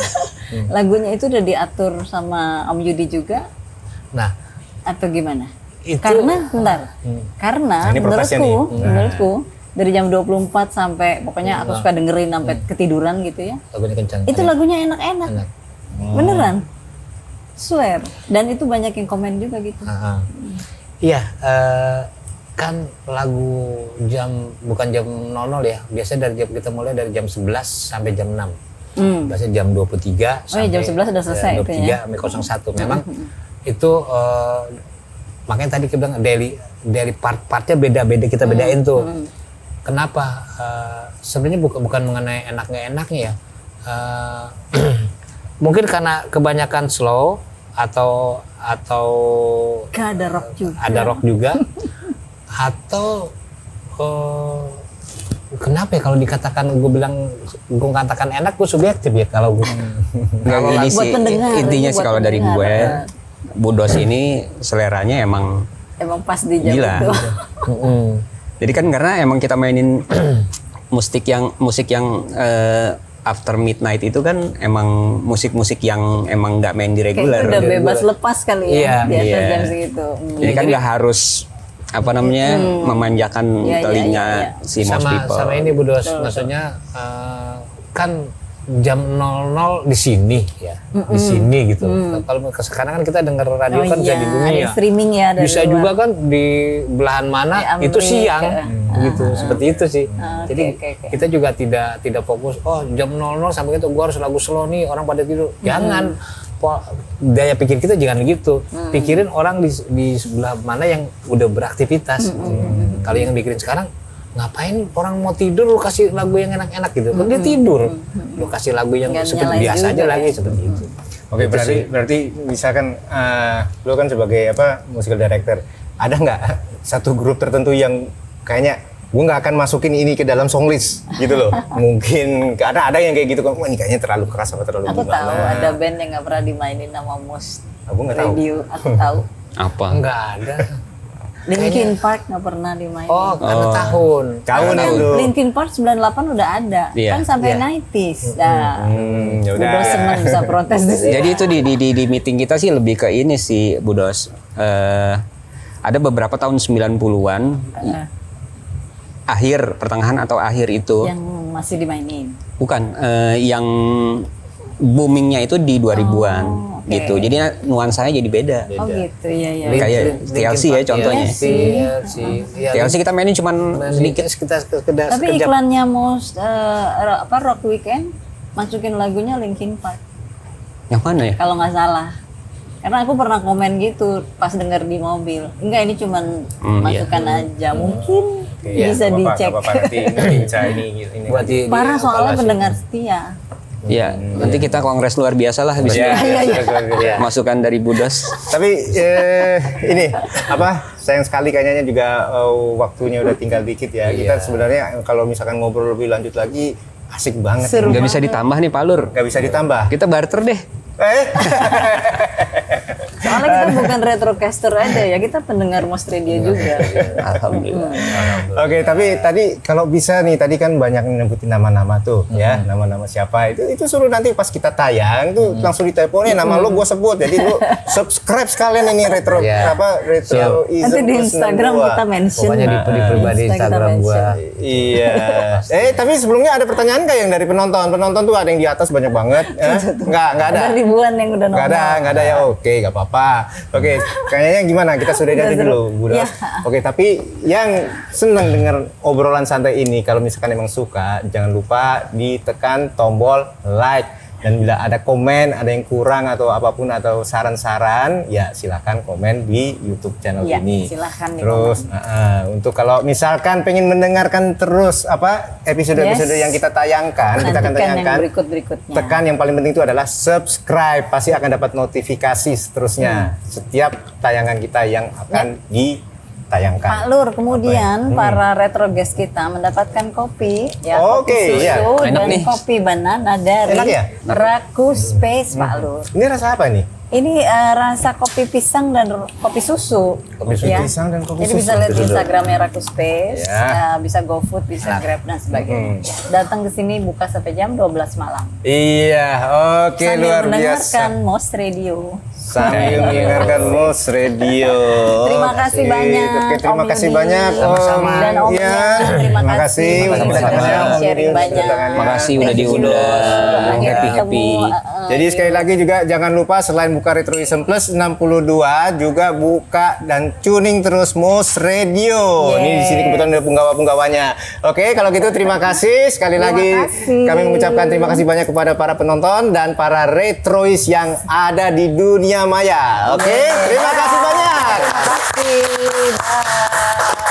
Lagunya itu udah diatur sama Om Yudi juga Nah, atau gimana? itu Karena bentar. Karena Nah, ini protesnya menurutku dari jam 24 sampai pokoknya aku suka dengerin sampai ketiduran gitu ya. lagunya kencang. Itu lagunya enak-enak. Enak. Beneran. Swear. Dan itu banyak yang komen juga gitu. Iya, kan lagu bukan jam 00 ya. Biasanya kita mulai dari jam 11 sampai jam 6. Biasanya jam 23 Oh iya, jam 11 udah selesai itu 23 ya. sampai 01. Memang itu makanya tadi kita bilang daily part-partnya beda-beda, kita bedain tuh. Kenapa? Sebenarnya bukan mengenai enak nggak enaknya ya. Mungkin karena kebanyakan slow atau Gak ada rock juga. ada rock juga atau kenapa ya kalau dikatakan gue katakan enak, gue subjektif ya kalau gue. Nggak, ini buat sih pendengar, intinya ini sih buat kalau dari pendengar. gue, Budos ini seleranya emang Emang pas di jam gila. itu. Jadi kan karena emang kita mainin musik yang after midnight itu kan emang musik-musik yang emang nggak main di Kayak reguler. itu udah bebas lepas kali ya di atas Iya. jam segitu. Jadi kan nggak harus apa namanya memanjakan Iya, iya, telinga iya, si most people. sama ini Bu Dos, maksudnya kan jam 00 di sini ya, di sini gitu. Kalau sekarang kan kita dengar radio kan bisa di ada dunia. streaming ya dari Bisa luar. juga kan di belahan mana Di itu Amerika. siang gitu, seperti itu sih. Jadi oke. kita juga tidak fokus jam 00 sampai itu gua harus lagu slow nih, orang pada tidur. Jangan daya pikir kita jangan gitu. Pikirin orang di sebelah mana yang udah beraktivitas. Kalau yang dipikirin sekarang, ngapain orang mau tidur lu kasih lagu yang enak-enak gitu. Kan dia tidur. Lu kasih lagu yang Nggak seperti nyalain biasa juga aja ya. lagi seperti itu. Oke, Itu sih. berarti misalkan lu kan sebagai musical director, ada nggak satu grup tertentu yang kayaknya gue nggak akan masukin ini ke dalam song list gitu loh. Mungkin ada yang kayak gitu kan, wah ini kayaknya terlalu keras apa terlalu Aku gimana. tahu ada band yang nggak pernah dimainin sama Mus Aku nggak tahu. Radio. Aku tahu. Apa? Enggak ada. Linkin Park nggak pernah dimainin. Oh, karena tahun. Tahun itu. Linkin Park 98 udah ada. Iya. Kan sampai 90s. Nah, Ya udah. udah seneng bisa protes di sini. Jadi itu di meeting kita sih lebih ke ini sih Budos. Ada beberapa tahun 90-an akhir pertengahan atau akhir itu Yang masih dimainin. bukan yang boomingnya itu di 2000-an oke. gitu. Jadi nuansanya jadi beda. Oh gitu, ya ya. Kayak TLC ya contohnya. TLC kita mainin cuman sedikit. Tapi iklannya Mus Rock Weekend masukin lagunya Linkin Park Yang mana ya? kalau nggak salah. Karena aku pernah komen gitu pas denger di mobil. Enggak, ini cuman masukan aja. Mungkin bisa dicek. Apa nanti bisa ini. Buat Parah soalnya pendengar setia. Iya, nanti kita kongres luar biasa lah habis Iya, itu. iya. Masukan dari Budos. Tapi ini sayang sekali kayaknya juga waktunya udah tinggal dikit ya. Kita sebenarnya kalau misalkan ngobrol lebih lanjut lagi asik banget. Seru. Nggak bisa ditambah nih Pak Lur. Nggak bisa ditambah. Kita barter deh. Soalnya kita bukan retrocaster aja ya, kita pendengar Mos Radio juga. Alhamdulillah. Oke, tapi tadi kalau bisa nih, tadi kan banyak nyebutin nama-nama tuh, ya, nama-nama siapa itu suruh nanti pas kita tayang tuh langsung diteleponin nama lo gue sebut, jadi lo subscribe sekalian ini retro Nanti di Instagram kita mention. Pokoknya di pribadi Kita Instagram gua. mention. Iya. Tapi sebelumnya ada pertanyaan nggak yang dari penonton? Penonton tuh ada yang di atas banyak banget. Nggak ada. Ada ribuan yang udah nonton. Nggak ada ya. Oke, nggak apa-apa. Oke, kayaknya gimana? Kita sudah jadi dulu, Bu Dos. Ya. Oke, tapi yang senang dengar obrolan santai ini, kalau misalkan emang suka, jangan lupa ditekan tombol like. Dan bila ada komen, ada yang kurang atau apapun atau saran-saran, ya silakan komen di YouTube channel Ya, ini. silakan di Terus untuk kalau misalkan pengen mendengarkan terus episode-episode yang kita tayangkan, kita akan Nantikan yang tayangkan. berikut-berikutnya. Tekan yang paling penting itu adalah subscribe, pasti akan dapat notifikasi seterusnya setiap tayangan kita yang akan ditayangkan. Pak Lur, kemudian para retro guest kita mendapatkan kopi ya, Oke, kopi susu iya. Enak dan nih. kopi banana dari Enak ya? Raku Space, Pak Lur. Ini rasa apa nih? Ini rasa kopi pisang dan kopi susu. Kopi ya. pisang dan kopi Jadi susu. bisa lihat di Instagramnya Raku Space, Ya. bisa GoFood, bisa Grab dan sebagainya. Datang ke sini buka sampai jam 12 malam. Iya, oke, Sambil luar mendengarkan biasa. Mos Radio. Sambil mendengarkan Mos Radio. Terima kasih banyak. Oke, terima Om kasih Yudi. banyak Sama-sama. Dan Om Ian. Ian, terima kasih. Terima kasih Sama-sama. banyak, Om Sharing Yudi, untuk banyak. kedatangannya. Makasih udah diundang. Akhirnya Happy-happy. ketemu, Jadi sekali lagi juga jangan lupa selain buka Retroism Plus 62 juga buka dan tuning terus Mos Radio. Ini di sini kebetulan ada penggawa-penggawanya. Oke, kalau gitu terima kasih sekali lagi. kasih. Kami mengucapkan terima kasih banyak kepada para penonton dan para retrois yang ada di dunia maya. Oke, terima kasih banyak. Terima kasih. Bye.